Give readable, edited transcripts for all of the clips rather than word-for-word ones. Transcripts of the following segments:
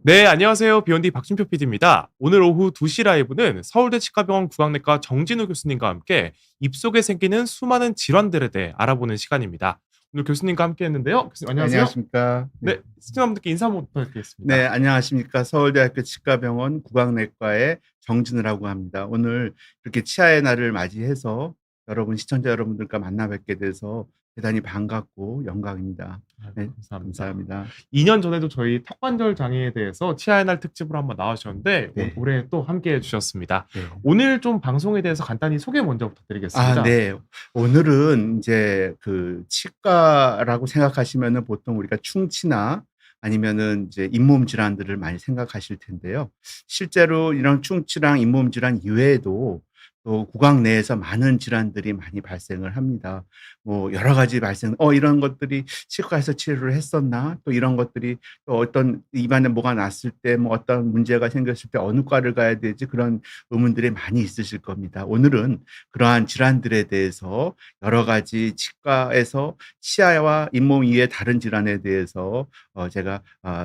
네, 안녕하세요. 비욘디 박준표 PD입니다. 오늘 오후 2시 라이브는 서울대 치과병원 구강내과 정진우 교수님과 함께 입속에 생기는 수많은 질환들에 대해 알아보는 시간입니다. 오늘 교수님과 함께 했는데요. 교수님 네, 안녕하세요. 안녕하십니까. 네. 네, 시청자분들께 인사 한번 네, 부탁드리겠습니다. 안녕하십니까. 서울대학교 치과병원 구강내과의 정진우라고 합니다. 오늘 이렇게 치아의 날을 맞이해서 여러분, 시청자 여러분들과 만나 뵙게 돼서 대단히 반갑고 영광입니다. 아이고, 네, 감사합니다. 감사합니다. 2년 전에도 저희 턱관절 장애에 대해서 치아의 날 특집으로 한번 나와주셨는데 네, 올해 또 함께 해주셨습니다. 네. 오늘 좀 방송에 대해서 간단히 소개 먼저 부탁드리겠습니다. 네. 오늘은 이제 그 치과라고 생각하시면은 보통 우리가 충치나 아니면은 이제 잇몸 질환들을 많이 생각하실 텐데요. 실제로 이런 충치랑 잇몸 질환 이외에도 또 구강 내에서 많은 질환들이 많이 발생을 합니다. 뭐 여러 가지 이런 것들이 치과에서 치료를 했었나? 또 이런 것들이 또 어떤 입안에 뭐가 났을 때 뭐 어떤 문제가 생겼을 때 어느 과를 가야 되지? 그런 의문들이 많이 있으실 겁니다. 오늘은 그러한 질환들에 대해서 여러 가지 치과에서 치아와 잇몸 이외의 다른 질환에 대해서 제가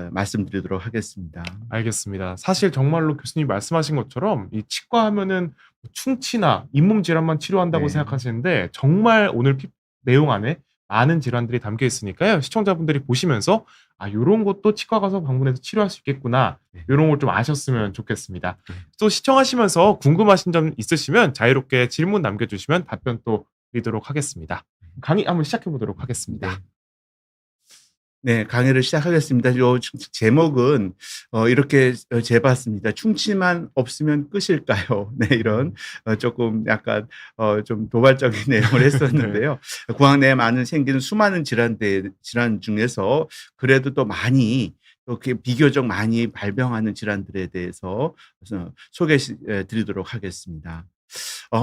말씀드리도록 하겠습니다. 알겠습니다. 사실 정말로 교수님이 말씀하신 것처럼 이 치과 하면은 뭐 충치나 잇몸 질환만 치료한다고 네. 생각하시는데 정말 오늘 내용 안에 많은 질환들이 담겨 있으니까요. 시청자분들이 보시면서 '아 요런 것도 치과 가서 방문해서 치료할 수 있겠구나.' 네. 요런 걸 좀 아셨으면 좋겠습니다. 네. 또 시청하시면서 궁금하신 점 있으시면 자유롭게 질문 남겨 주시면 답변 또 드리도록 하겠습니다. 강의 한번 시작해 보도록 네. 하겠습니다. 네. 강의를 시작하겠습니다. 요 제목은 이렇게 재봤습니다. '충치만 없으면 끝일까요?' 네, 이런 쪼끔 약간 좀 도발적인 내용을 네. 했었는데요. 구강 내에 많은 생기는 수많은 질환 중에서 그래도 또 많이 또 이렇게 비교적 많이 발병하는 질환들에 대해서 드리도록 하겠습니다.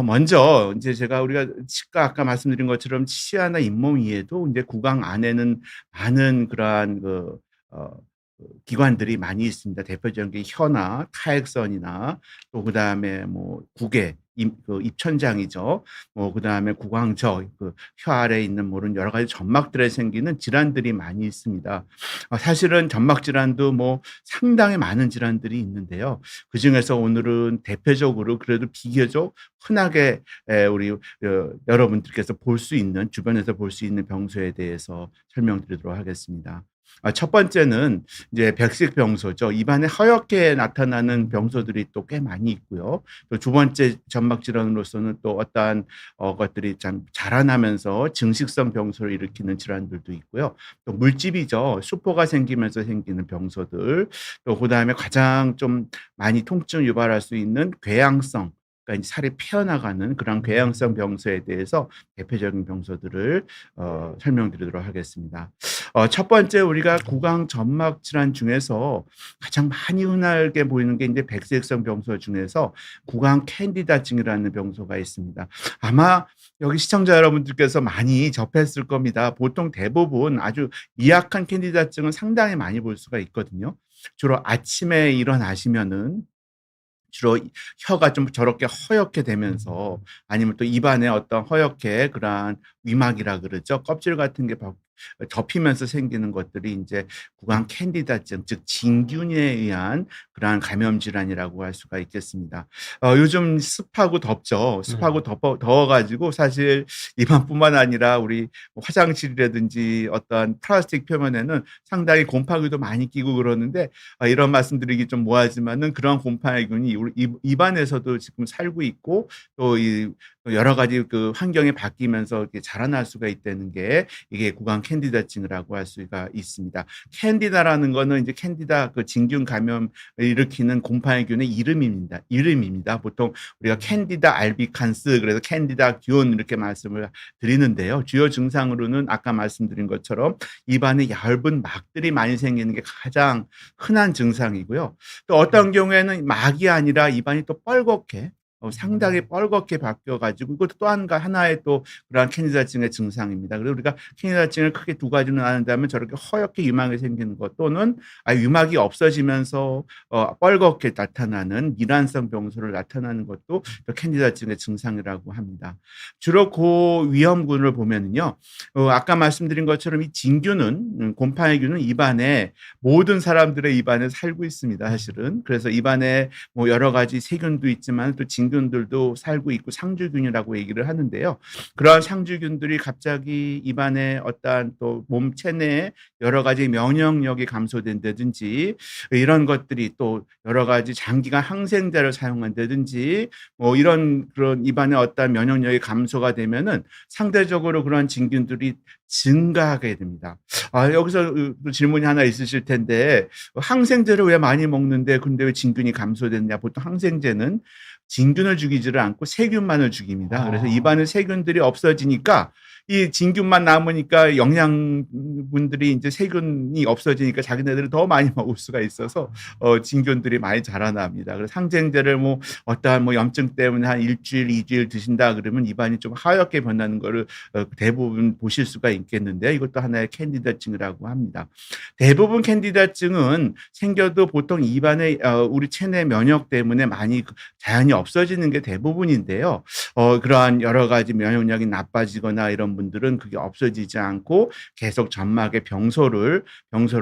먼저 인제 우리가 치과 아까 말씀드린 것처럼 치아나 잇몸 이외에도 인제 구강 안에는 많은 그러한 어 기관들이 많이 있습니다. 대표적인 게 혀나 타액선이나 또 그다음에 뭐 구개, 입천장이죠. 뭐 그다음에 구광저, 혀 아래에 있는 모든 여러 가지 점막들에 생기는 질환들이 많이 있습니다. 사실은 점막 질환도 뭐 상당히 많은 질환들이 있는데요. 그중에서 오늘은 대표적으로 그래도 비교적 흔하게 우리 여러분들께서 볼 수 있는, 주변에서 볼 수 있는 병소에 대해서 설명드리도록 하겠습니다. 첫 번째는 이제 백색병소죠. 입안에 허옇게 나타나는 병소들이 또 꽤 많이 있고요. 또 두 번째 점막 질환으로서는 또 어떠한 것들이 참 자라나면서 증식성 병소를 일으키는 질환들도 있고요. 또 물집이죠. 수포가 생기면서 생기는 병소들. 또 그다음에 가장 좀 많이 통증을 유발할 수 있는 궤양성, 그러니까 이제 살이 피어나가는 그런 궤양성 병소에 대해서 대표적인 병소들을 설명드리도록 하겠습니다. 첫 번째 우리가 구강 점막 질환 중에서 가장 많이 흔하게 보이는 게 인제 백색성 병소 중에서 구강 캔디다증이라는 병소가 있습니다. 아마 여기 시청자 여러분들께서 많이 접했을 겁니다. 보통 대부분 아주 미약한 캔디다증은 상당히 많이 볼 수가 있거든요. 주로 아침에 일어나시면은 주로 혀가 좀 저렇게 허옇게 되면서 아니면 또 입안에 어떤 허옇게 그러한 위막이라 그러죠. 껍질 같은 게 접히면서 생기는 것들이 인제 구강 캔디다증, 즉 진균에 의한 그러한 감염 질환이라고 할 수가 있겠습니다. 요즘 습하고 덥죠. 습하고 네. 더워 가지고 사실 입안뿐만 아니라 우리 화장실이라든지 어떠한 플라스틱 표면에는 상당히 곰팡이도 많이 끼고 그러는데, 이런 말씀드리기 좀 뭐하지만은 그런 곰팡이균이 우리 입안에서도 지금 살고 있고 또 여러 가지 그 환경이 바뀌면서 이렇게 자라날 수가 있다는 게 이게 구강 캔디다증이라고 할 수가 있습니다. 캔디다라는 거는 이제 캔디다 그 진균 감염을 일으키는 곰팡이균의 이름입니다. 보통 우리가 캔디다 알비칸스, 그래서 캔디다 균 이렇게 말씀을 드리는데요. 주요 증상으로는 아까 말씀드린 것처럼 입안에 얇은 막들이 많이 생기는 게 가장 흔한 증상이고요. 또 어떤 경우에는 막이 아니라 입안이 또 뻘겋게 상당히 뻘겋게 바뀌어 가지고 이것도 또 하나의 또 그러한 캐니다증의 증상입니다. 그래서 우리가 캐니다증을 크게 두 가지로 나눈다면 저렇게 허옇게 유막이 생기는 것 또는 유막이 없어지면서 뻘겋게 나타나는 미란성 병소를 나타나는 것도 또 캐니다증의 증상이라고 합니다. 주로 그 위험군을 보면은요. 아까 말씀드린 것처럼 이 진균은 곰팡이균은 입안에 모든 사람들의 입안에 살고 있습니다, 사실은. 그래서 입안에 뭐 여러 가지 세균도 있지만 또 진균들도 살고 있고 상주균이라고 얘기를 하는데요. 그러한 상주균들이 갑자기 입안에 어떠한 또 몸 체내에 여러 가지 면역력이 감소된다든지 이런 것들이 또 여러 가지 장기간 항생제를 사용한다든지 뭐 이런 그런 입안에 어떠한 면역력이 감소가 되면은 상대적으로 그런 진균들이 증가하게 됩니다. 여기서 또 질문이 하나 있으실 텐데 항생제를 왜 많이 먹는데 근데 왜 진균이 감소됐냐? 보통 항생제는 진균을 죽이지를 않고 세균만을 죽입니다. 그래서 입안에 세균들이 없어지니까 이 진균만 남으니까 영양분들이 이제 세균이 없어지니까 자기네들은 더 많이 먹을 수가 있어서 진균들이 많이 자라납니다. 그래서 항생제를 뭐 어떠한 뭐 염증 때문에 한 일주일, 2주일 드신다 그러면 입안이 좀 하얗게 변하는 거를 대부분 보실 수가 있겠는데요. 이것도 하나의 캔디다증이라고 합니다. 대부분 캔디다증은 생겨도 보통 입안에 우리 체내 면역 때문에 많이 자연히 없어지는 게 대부분인데요. 그러한 여러 가지 면역력이 나빠지거나 이런 분들은 그게 없어지지 않고 계속 점막의 병소를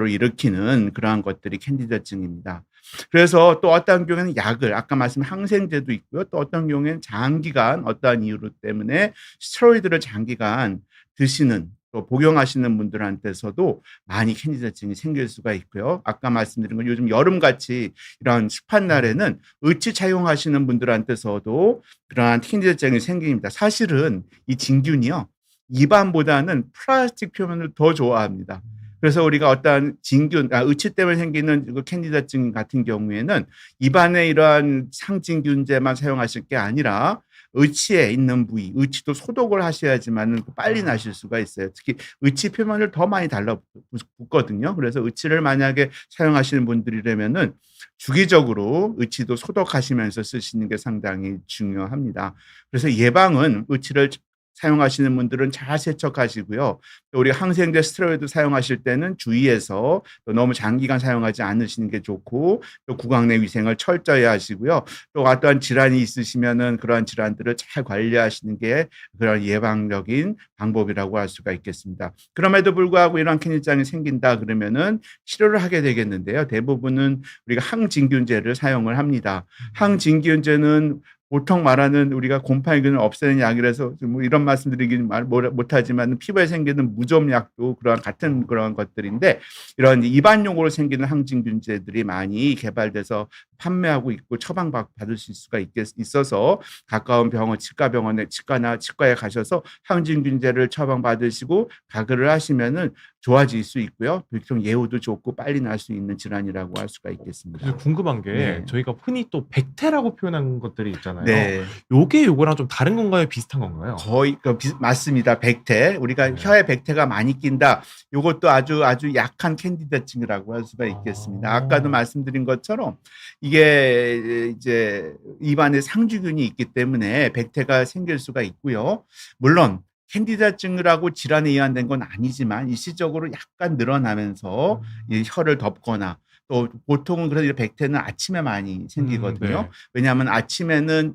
일으키는 그러한 것들이 캔디다증입니다. 그래서 또 어떤 경우에는 약을 아까 말씀한 항생제도 있고요. 또 어떤 경우에는 장기간 어떠한 이유 때문에 스테로이드를 장기간 드시는 또 복용하시는 분들한테서도 많이 캔디다증이 생길 수가 있고요. 아까 말씀드린 건 요즘 여름같이 이런 습한 날에는 의치 착용하시는 분들한테서도 그러한 캔디다증이 생깁니다. 사실은 이 진균이요. 입안보다는 플라스틱 표면을 더 좋아합니다. 그래서 우리가 어떠한 진균, 의치 때문에 생기는 그 캔디다증 같은 경우에는 입안에 이러한 상진균제만 사용하실 게 아니라 의치에 있는 부위, 의치도 소독을 하셔야지만 빨리 나실 수가 있어요. 특히 의치 표면을 더 많이 달라붙거든요. 그래서 의치를 만약에 사용하시는 분들이라면은 주기적으로 의치도 소독하시면서 쓰시는 게 상당히 중요합니다. 그래서 예방은 의치를 사용하시는 분들은 잘 세척하시고요. 또 우리 항생제 스테로이드 사용하실 때는 주의해서 또 너무 장기간 사용하지 않으시는 게 좋고 또 구강 내 위생을 철저히 하시고요. 또 어떠한 질환이 있으시면은 그러한 질환들을 잘 관리하시는 게 그런 예방적인 방법이라고 할 수가 있겠습니다. 그럼에도 불구하고 이러한 캔디다증이 생긴다 그러면은 치료를 하게 되겠는데요. 대부분은 우리가 항진균제를 사용을 합니다. 항진균제는 보통 말하는 우리가 곰팡이균을 없애는 약이라서 뭐 이런 말씀드리기는 못하지만 피부에 생기는 무좀약도 그러한 같은 그런 것들인데 이런 입안용으로 생기는 항진균제들이 많이 개발돼서 판매하고 있고 처방받으실 수가 있어서 가까운 병원, 치과나 치과에 가셔서 항진균제를 처방받으시고 가글을 하시면은 좋아질 수 있고요. 보통 예후도 좋고 빨리 날 수 있는 질환이라고 할 수가 있겠습니다. 그래서 궁금한 게 네. 저희가 흔히 또 백태라고 표현한 것들이 있잖아요. 네. 요거랑 좀 다른 건가요? 비슷한 건가요? 거의 맞습니다. 백태. 우리가 네. 혀에 백태가 많이 낀다. 요것도 아주 약한 캔디다증이라고 할 수가 있겠습니다. 아까도 말씀드린 것처럼 이게 이제 입안에 상주균이 있기 때문에 백태가 생길 수가 있고요. 물론 캔디다증이라고 질환에 의한된 건 아니지만 일시적으로 약간 늘어나면서 이 혀를 덮거나 또 보통은 그래서 백태는 아침에 많이 생기거든요. 네. 왜냐하면 아침에는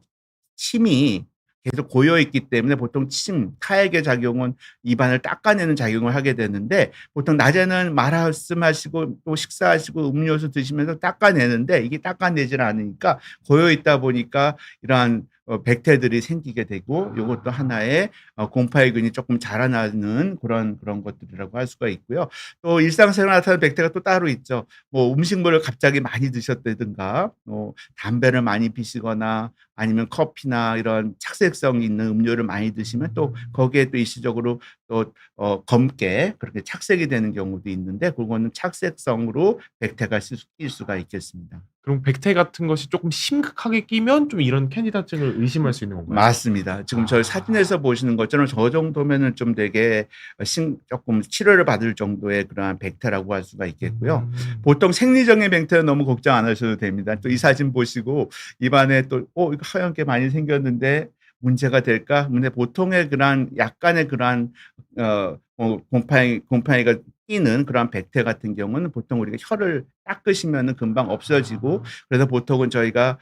침이 계속 고여 있기 때문에 보통 타액의 작용은 입안을 닦아내는 작용을 하게 되는데 보통 낮에는 말씀하시고 또 식사하시고 음료수 드시면서 닦아내는데 이게 닦아내질 않으니까 고여 있다 보니까 이러한 백태들이 생기게 되고 이것도 하나의 곰팡이균이 조금 자라나는 그런 것들이라고 할 수가 있고요. 또 일상생활에 나타나는 백태가 또 따로 있죠. 뭐 음식물을 갑자기 많이 드셨다든가 담배를 많이 피시거나 아니면 커피나 이런 착색성 있는 음료를 많이 드시면 또 거기에 또 일시적으로 또 검게 그렇게 착색이 되는 경우도 있는데 그거는 착색성으로 백태가 낄 수가 있겠습니다. 그럼 백태 같은 것이 조금 심각하게 끼면 좀 이런 캔디다증을 의심할 수 있는 건가요? 맞습니다. 지금 저희 사진에서 아. 보시는 것처럼 저 정도면은 좀 되게 조금 치료를 받을 정도의 그러한 백태라고 할 수가 있겠고요. 음. 보통 생리적인 백태는 너무 걱정 안 하셔도 됩니다. 또 이 사진 보시고 입안에 또 이거 하얀 게 많이 생겼는데 문제가 될까? 근데 보통의 그러한 약간의 그러한 곰팡이가 끼는 그러한 백태 같은 경우는 보통 우리가 혀를 닦으시면은 금방 없어지고, 아. 그래서 보통은 저희가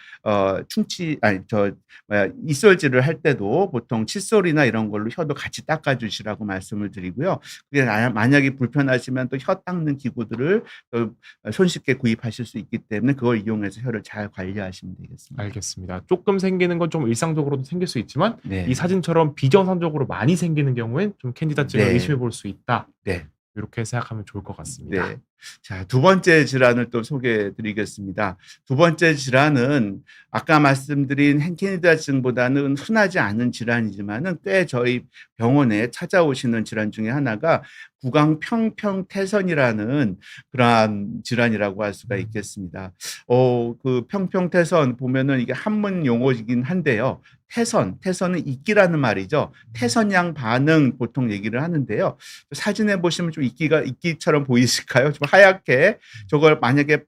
이솔질을 할 때도 보통 칫솔이나 이런 걸로 혀도 같이 닦아 주시라고 말씀을 드리고요. 그게 만약에 불편하시면 또 혀 닦는 기구들을 또 손쉽게 구입하실 수 있기 때문에 그걸 이용해서 혀를 잘 관리하시면 되겠습니다. 알겠습니다. 조금 생기는 건 좀 일상적으로도 생길 수 있지만 이 네. 사진처럼 비정상적으로 많이 생기는 경우엔 좀 캔디다증을 네. 의심해 볼 수 있다. 네. 요렇게 생각하면 좋을 것 같습니다. 네. 자, 두 번째 질환을 또 소개해 드리겠습니다. 두 번째 질환은 아까 말씀드린 캔디다증보다는 흔하지 않은 질환이지만은 꽤 저희 병원에 찾아오시는 질환 중에 하나가 구강평평태선이라는 그러한 질환이라고 할 수가 있겠습니다. 그 평평태선 보면은 이게 한문 용어이긴 한데요. 태선은 이끼라는 말이죠. 태선양 반응 보통 얘기를 하는데요. 사진에 보시면 좀 이끼처럼 보이실까요? 좀 하얗게 저걸 만약에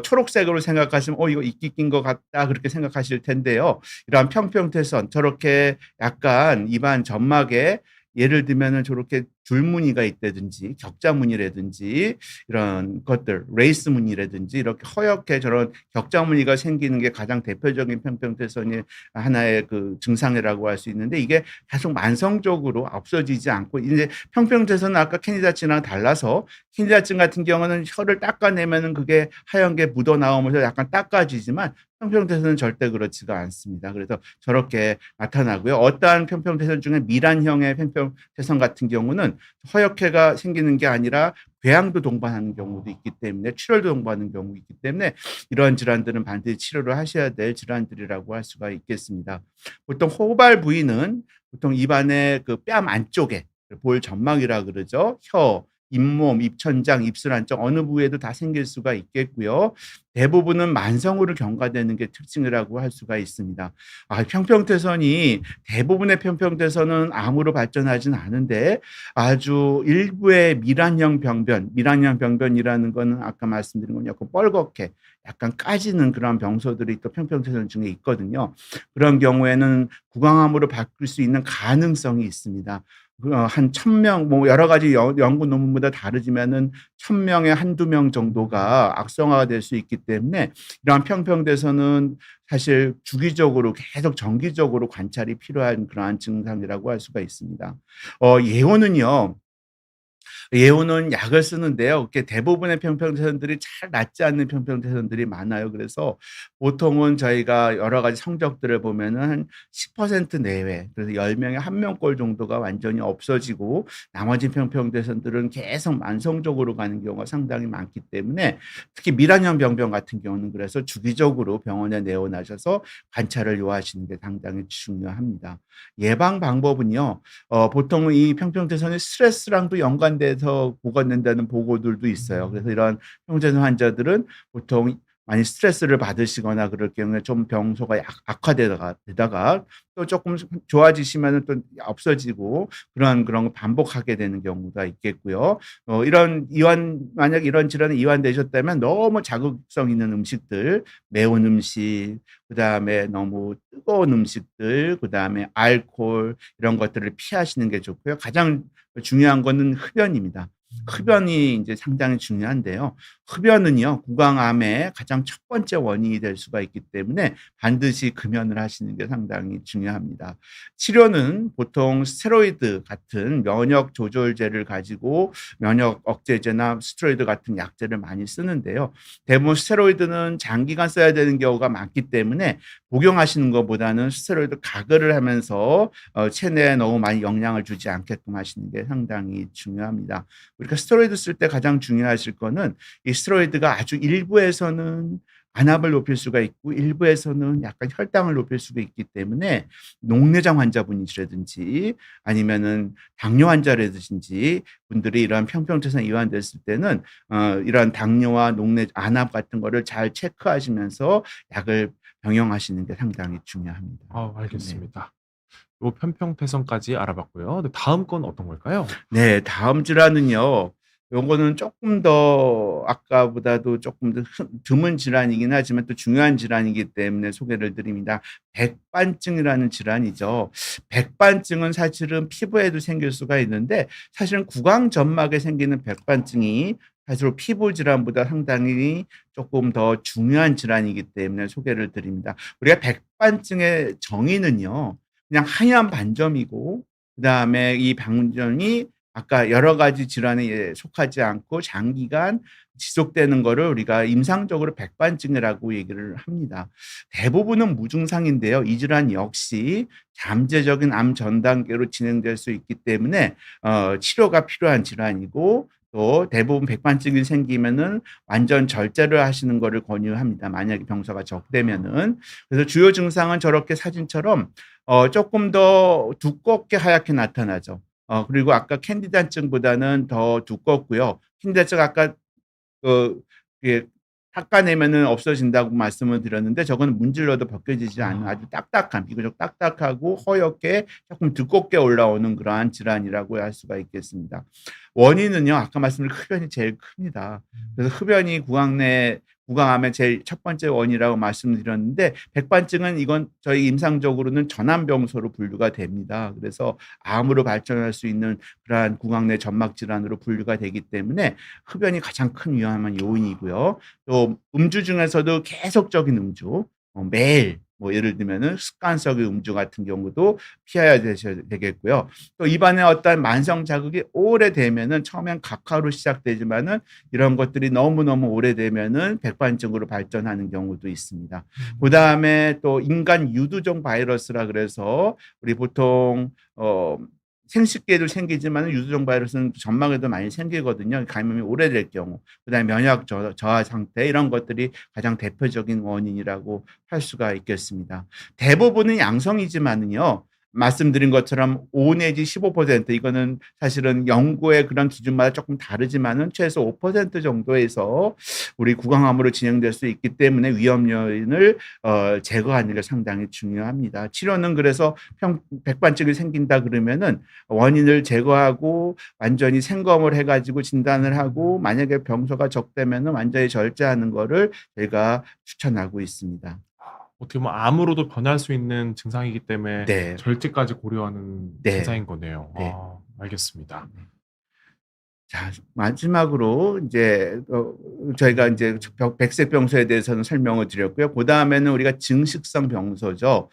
초록색으로 생각하시면 이거 이끼 낀 것 같다 그렇게 생각하실 텐데요. 이러한 평평태선 저렇게 약간 입안 점막에 예를 들면은 저렇게 줄무늬가 있다든지 격자무늬라든지 이런 것들, 레이스 무늬라든지 이렇게 허옇게 저런 격자무늬가 생기는 게 가장 대표적인 평평태선의 하나의 그 증상이라고 할 수 있는데, 이게 계속 만성적으로 없어지지 않고, 이제 평평태선은 아까 캔디다증이랑 달라서 캔디다증 같은 경우는 혀를 닦아내면은 그게 하얀 게 묻어 나오면서 약간 닦아지지만 평평태선은 절대 그렇지가 않습니다. 그래서 저렇게 나타나고요. 어떠한 평평태선 중에 미란형의 평평태선 같은 경우는 허옇게가 생기는 게 아니라 궤양도 동반하는 경우도 있기 때문에, 출혈도 동반하는 경우가 있기 때문에 이러한 질환들은 반드시 치료를 하셔야 될 질환들이라고 할 수가 있겠습니다. 보통 호발 부위는 보통 입안의 그 뺨 안쪽에 볼 점막이라 그러죠. 혀, 잇몸, 입천장, 입술 안쪽 어느 부위에도 다 생길 수가 있겠고요. 대부분은 만성으로 경과되는 게 특징이라고 할 수가 있습니다. 평평태선이 대부분의 평평태선은 암으로 발전하지는 않은데 아주 일부의 미란형 병변이라는 거는 아까 말씀드린 건 약간 뻘겋게 약간 까지는 그런 병소들이 또 평평태선 중에 있거든요. 그런 경우에는 구강암으로 바뀔 수 있는 가능성이 있습니다. 한 1,000명 여러 가지 연구 논문마다 다르지만은 1,000명에 1-2명 정도가 악성화가 될 수 있기 때문에 이러한 평평태선은 사실 주기적으로 계속 정기적으로 관찰이 필요한 그러한 증상이라고 할 수가 있습니다. 예후는 약을 쓰는데요. 이렇게 대부분의 평평태선들이 잘 낫지 않는 평평태선들이 많아요. 그래서 보통은 저희가 여러 가지 성적들을 보면은 한 10% 내외, 그래서 10명에 1명꼴 정도가 완전히 없어지고 나머지 평평태선들은 계속 만성적으로 가는 경우가 상당히 많기 때문에, 특히 미란형 병변 같은 경우는 그래서 주기적으로 병원에 내원하셔서 관찰을 요하시는 게 상당히 중요합니다. 예방 방법은요. 보통은 이 평평태선이 스트레스랑도 연관돼서 보고된다는 보고들도 있어요. 그래서 이런 평평태선 환자들은 보통 많이 스트레스를 받으시거나 그럴 경우에 좀 병소가 악화되다가 또 조금 좋아지시면은 또 없어지고 그런 걸 반복하게 되는 경우가 있겠고요. 만약 이런 질환에 이완되셨다면 너무 자극성 있는 음식들, 매운 음식, 그다음에 너무 뜨거운 음식들, 그다음에 알코올 이런 것들을 피하시는 게 좋고요. 가장 중요한 거는 흡연입니다. 흡연이 이제 상당히 중요한데요. 흡연은요, 구강암의 가장 첫 번째 원인이 될 수가 있기 때문에 반드시 금연을 하시는 게 상당히 중요합니다. 치료는 보통 스테로이드 같은 면역 조절제를 가지고 면역 억제제나 스테로이드 같은 약제를 많이 쓰는데요. 대부분 스테로이드는 장기간 써야 되는 경우가 많기 때문에 복용하시는 것보다는 스테로이드 가글을 하면서 체내에 너무 많이 영향을 주지 않게끔 하시는 게 상당히 중요합니다. 우리가 스테로이드 쓸 때 가장 중요하실 거는 이 스테로이드가 아주 일부에서는 안압을 높일 수가 있고 일부에서는 약간 혈당을 높일 수가 있기 때문에 녹내장 환자분이시라든지 아니면은 당뇨 환자라든지 분들이 이러한 평평체상 이완됐을 때는 이러한 당뇨와 안압 같은 거를 잘 체크하시면서 약을 병용하시는 게 상당히 중요합니다. 네. 알겠습니다. 요 편평태성까지 알아봤고요. 네, 다음 건 어떤 걸까요? 네. 다음 질환은요. 요거는 쪼끔 더 아까보다도 쪼끔 더 드문 질환이긴 하지만 또 중요한 질환이기 때문에 소개를 드립니다. 백반증이라는 질환이죠. 백반증은 사실은 피부에도 생길 수가 있는데 사실은 구강점막에 생기는 백반증이 사실 피부 질환보다 상당히 쪼끔 더 중요한 질환이기 때문에 소개를 드립니다. 우리가 백반증의 정의는요. 그냥 하얀 반점이고 그다음에 이 반점이 아까 여러 가지 질환에 속하지 않고 장기간 지속되는 거를 우리가 임상적으로 백반증이라고 얘기를 합니다. 대부분은 무증상인데요. 이 질환 역시 잠재적인 암 전 단계로 진행될 수 있기 때문에 치료가 필요한 질환이고 또 대부분 백반증이 생기면은 완전 절제를 하시는 거를 권유합니다, 만약에 병소가 적되면은. 그래서 주요 증상은 저렇게 사진처럼 쪼끔 더 두껍게 하얗게 나타나죠. 그리고 아까 캔디다증보다는 더 두껍고요. 캔디다증 아까 이게 닦아내면은 없어진다고 말씀을 드렸는데 저거는 문질러도 벗겨지지 않는 아주 딱딱한 비교적 딱딱하고 허옇게 쪼끔 두껍게 올라오는 그러한 질환이라고 할 수가 있겠습니다. 원인은요. 아까 말씀드린 흡연이 제일 큽니다. 그래서 흡연이 구강암의 제일 첫 번째 원인이라고 말씀을 드렸는데 백반증은 이건 저희 임상적으로는 전암병소로 분류가 됩니다. 그래서 암으로 발전할 수 있는 그러한 구강 내 점막 질환으로 분류가 되기 때문에 흡연이 가장 큰 위험한 요인이고요. 또 음주 중에서도 계속적인 음주 매일 예를 들면은 습관성의 음주 같은 경우도 피해야 되겠고요. 또 입안에 어떤 만성 자극이 오래되면은 처음엔 각하로 시작되지만은 이런 것들이 너무너무 오래되면은 백반증으로 발전하는 경우도 있습니다. 그다음에 또 인간 유두종 바이러스라 그래서 우리 보통 생식기에도 생기지만은 유두종 바이러스는 점막에도 많이 생기거든요, 감염이 오래될 경우. 그다음에 면역 저하 상태 이런 것들이 가장 대표적인 원인이라고 할 수가 있겠습니다. 대부분은 양성이지만은요. 말씀드린 것처럼 5 내지 15% 이거는 사실은 연구의 그런 기준마다 쪼끔 다르지만은 최소 5% 정도에서 우리 구강암으로 진행될 수 있기 때문에 위험 요인을 제거하는 게 상당히 중요합니다. 치료는 그래서 백반증이 생긴다 그러면은 원인을 제거하고 완전히 생검을 해 가지고 진단을 하고 만약에 병소가 적되면은 완전히 절제하는 거를 저희가 추천하고 있습니다. 어떻게 보면 암으로도 변할 수 있는 증상이기 때문에 네. 절제까지 고려하는 네. 증상인 거네요. 네. 알겠습니다. 자, 마지막으로 인제 저희가 인제 백색병소에 대해서는 설명을 드렸고요. 그다음에는 우리가 증식성 병소죠.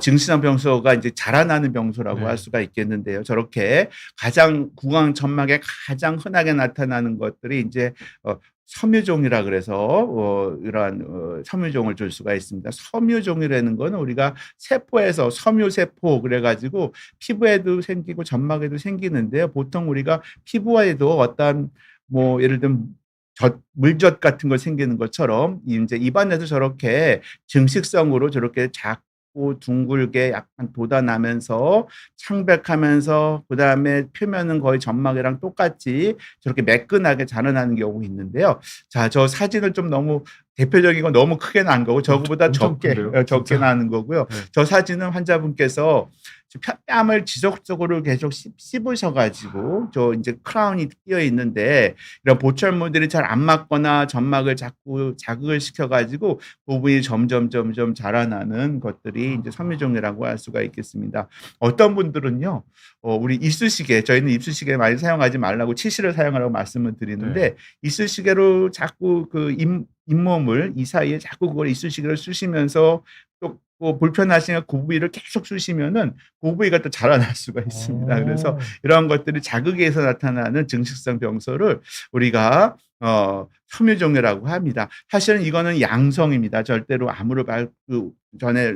증식성 병소가 인제 자라나는 병소라고 할 네. 수가 있겠는데요. 저렇게 가장 구강 점막에 가장 흔하게 나타나는 것들이 인제 섬유종이라 그래서 이러한 섬유종을 줄 수가 있습니다. 섬유종이라는 거는 우리가 세포에서 섬유세포 그래 가지고 피부에도 생기고 점막에도 생기는데요. 보통 우리가 피부에도 어떤 예를 들면 물젓 같은 거 생기는 것처럼 인제 입안에도 저렇게 증식성으로 저렇게 작고 둥글게 약간 돋아나면서 창백하면서 그다음에 표면은 거의 점막이랑 똑같이 저렇게 매끈하게 자라나는 경우 있는데요. 자, 저 사진은 좀 너무 대표적인 건 너무 크게 난 거고 저거보다 엄청 적게 큰데요, 적게 진짜. 나는 거고요. 네. 저 사진은 환자분께서 뺨을 지속적으로 계속 씹으셔 가지고 저 인제 크라운이 끼어 있는데 이런 보철물들이 잘 안 맞거나 점막을 자꾸 자극을 시켜 가지고 부분이 점점 자라나는 것들이 인제 섬유종이라고 할 수가 있겠습니다. 어떤 분들은요. 우리 이쑤시개 저희는 이쑤시개 많이 사용하지 말라고 치실을 사용하라고 말씀을 드리는데 네. 이쑤시개로 자꾸 잇몸을 이 사이에 자꾸 그걸 이쑤시개로 쑤시면서 또 불편하시면 그 부위를 계속 쑤시면은 그 부위가 또 자라날 수가 있습니다. 그래서 이런 것들이 자극에 의해서 나타나는 증식성 병소를 우리가 섬유종이라고 합니다. 사실은 이거는 양성입니다. 절대로 암으로 전에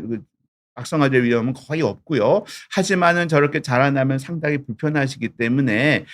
악성화될 위험은 거의 없고요. 하지만은 저렇게 자라나면 상당히 불편하시기 때문에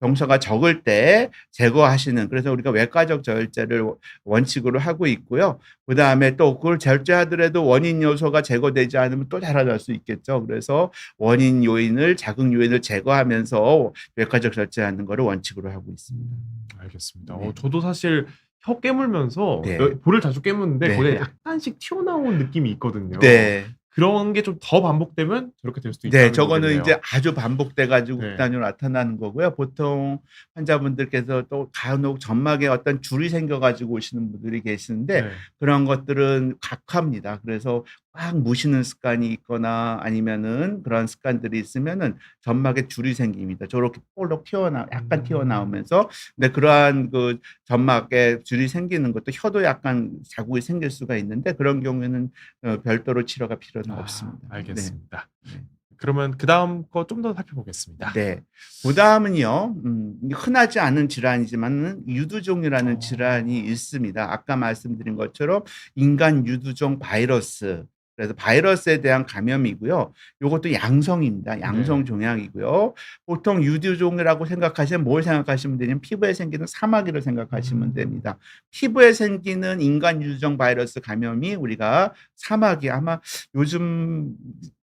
병사가 적을 때 제거하시는, 그래서 우리가 외과적 절제를 원칙으로 하고 있고요. 그다음에 또 그걸 절제하더라도 원인 요소가 제거되지 않으면 또 자라날 수 있겠죠. 그래서 원인 요인을, 자극 요인을 제거하면서 외과적 절제하는 거를 원칙으로 하고 있습니다. 알겠습니다. 네. 저도 사실 혀 깨물면서 네. 볼을 자주 깨무는데 네. 거기에 약간씩 튀어나온 느낌이 있거든요. 네. 그런 게 좀 더 반복되면 저렇게 될 수도 네. 있다는 저거는 거겠네요. 이제 아주 반복돼 가지고 네. 극단적으로 나타나는 거고요. 보통 환자분들께서 또 간혹 점막에 어떤 줄이 생겨 가지고 오시는 분들이 계시는데 네. 그런 것들은 각화입니다. 그래서 꽉 무시는 습관이 있거나 아니면은 그런 습관들이 있으면은 점막에 줄이 생깁니다. 저렇게 볼록 약간 튀어나오면서. 근데 그러한 그 점막에 줄이 생기는 것도 혀도 약간 자국이 생길 수가 있는데 그런 경우에는 별도로 치료가 필요는 없습니다. 알겠습니다. 네. 그러면 그다음 거 좀 더 살펴보겠습니다. 네. 그다음은요. 흔하지 않은 질환이지만은 유두종이라는 질환이 있습니다. 아까 말씀드린 것처럼 인간 유두종 바이러스. 그래서 바이러스에 대한 감염이고요. 요것도 양성입니다. 양성 종양이고요. 보통 유두종이라고 생각하시면 뭘 생각하시면 되냐면 피부에 생기는 사마귀를 생각하시면 됩니다. 피부에 생기는 인간 유두종 바이러스 감염이 우리가 사마귀, 아마 요즘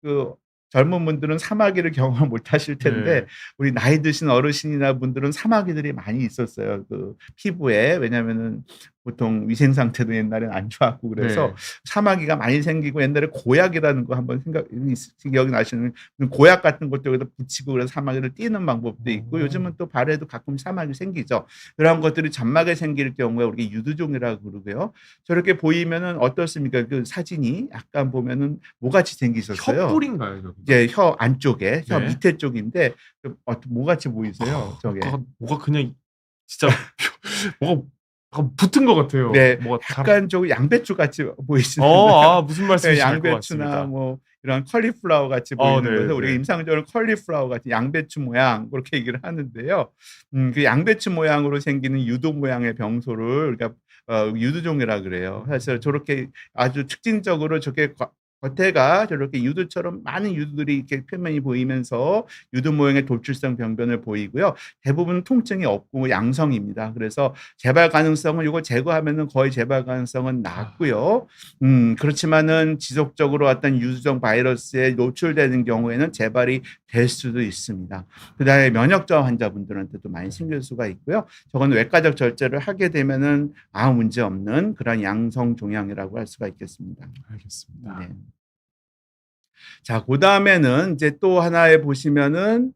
그 젊은 분들은 사마귀를 경험을 못 하실 텐데 네. 우리 나이 드신 어르신이나 분들은 사마귀들이 많이 있었어요. 그 피부에. 왜냐면은 보통 위생 상태도 옛날엔 안 좋았고 그래서 네. 사마귀가 많이 생기고 옛날에 고약이라는 거 한번 기억이 나시는 고약 같은 것도 여기다 붙이고 그래서 사마귀를 띄는 방법도 있고 요즘은 또 발에도 가끔 사마귀 생기죠. 그런 것들이 점막에 생길 경우에 우리가 유두종이라고 그러고요. 저렇게 보이면은 어떻습니까? 그 사진이 약간 보면은 뭐같이 생기셨어요? 혀뿔인가요, 여기가? 이제 혀 안쪽에, 혀 네. 밑에 쪽인데 뭐같이 보이세요? 저게. 뭐가 그냥 진짜 뭐가 약간 붙은 것 같아요. 네. 뭐가 약간 좀 양배추 같이 보이시는 무슨 네, 말씀이신지 알 것 양배추나 같습니다. 뭐 이런 컬리플라워 같이 보이는 네, 것을 우리가 네. 임상적으로 컬리플라워 같은 양배추 모양 그렇게 얘기를 하는데요. 그 양배추 모양으로 생기는 유도 모양의 병소를 우리가 유두종이라 그래요. 사실 저렇게 아주 특징적으로 저게 겉에가 저렇게 유두처럼 많은 유두들이 이렇게 표면이 보이면서 유두 모양의 돌출성 병변을 보이고요. 대부분 통증이 없고 양성입니다. 그래서 재발 가능성은 이거 제거하면은 거의 재발 가능성은 낮고요. 그렇지만은 지속적으로 어떤 유두종 바이러스에 노출되는 경우에는 재발이 될 수도 있습니다. 그다음에 면역 저하 환자분들한테도 많이 생길 수가 있고요. 저건 외과적 절제를 하게 되면은 아무 문제 없는 그런 양성 종양이라고 할 수가 있겠습니다. 알겠습니다. 네. 자, 그다음에는 이제 또 하나에 보시면은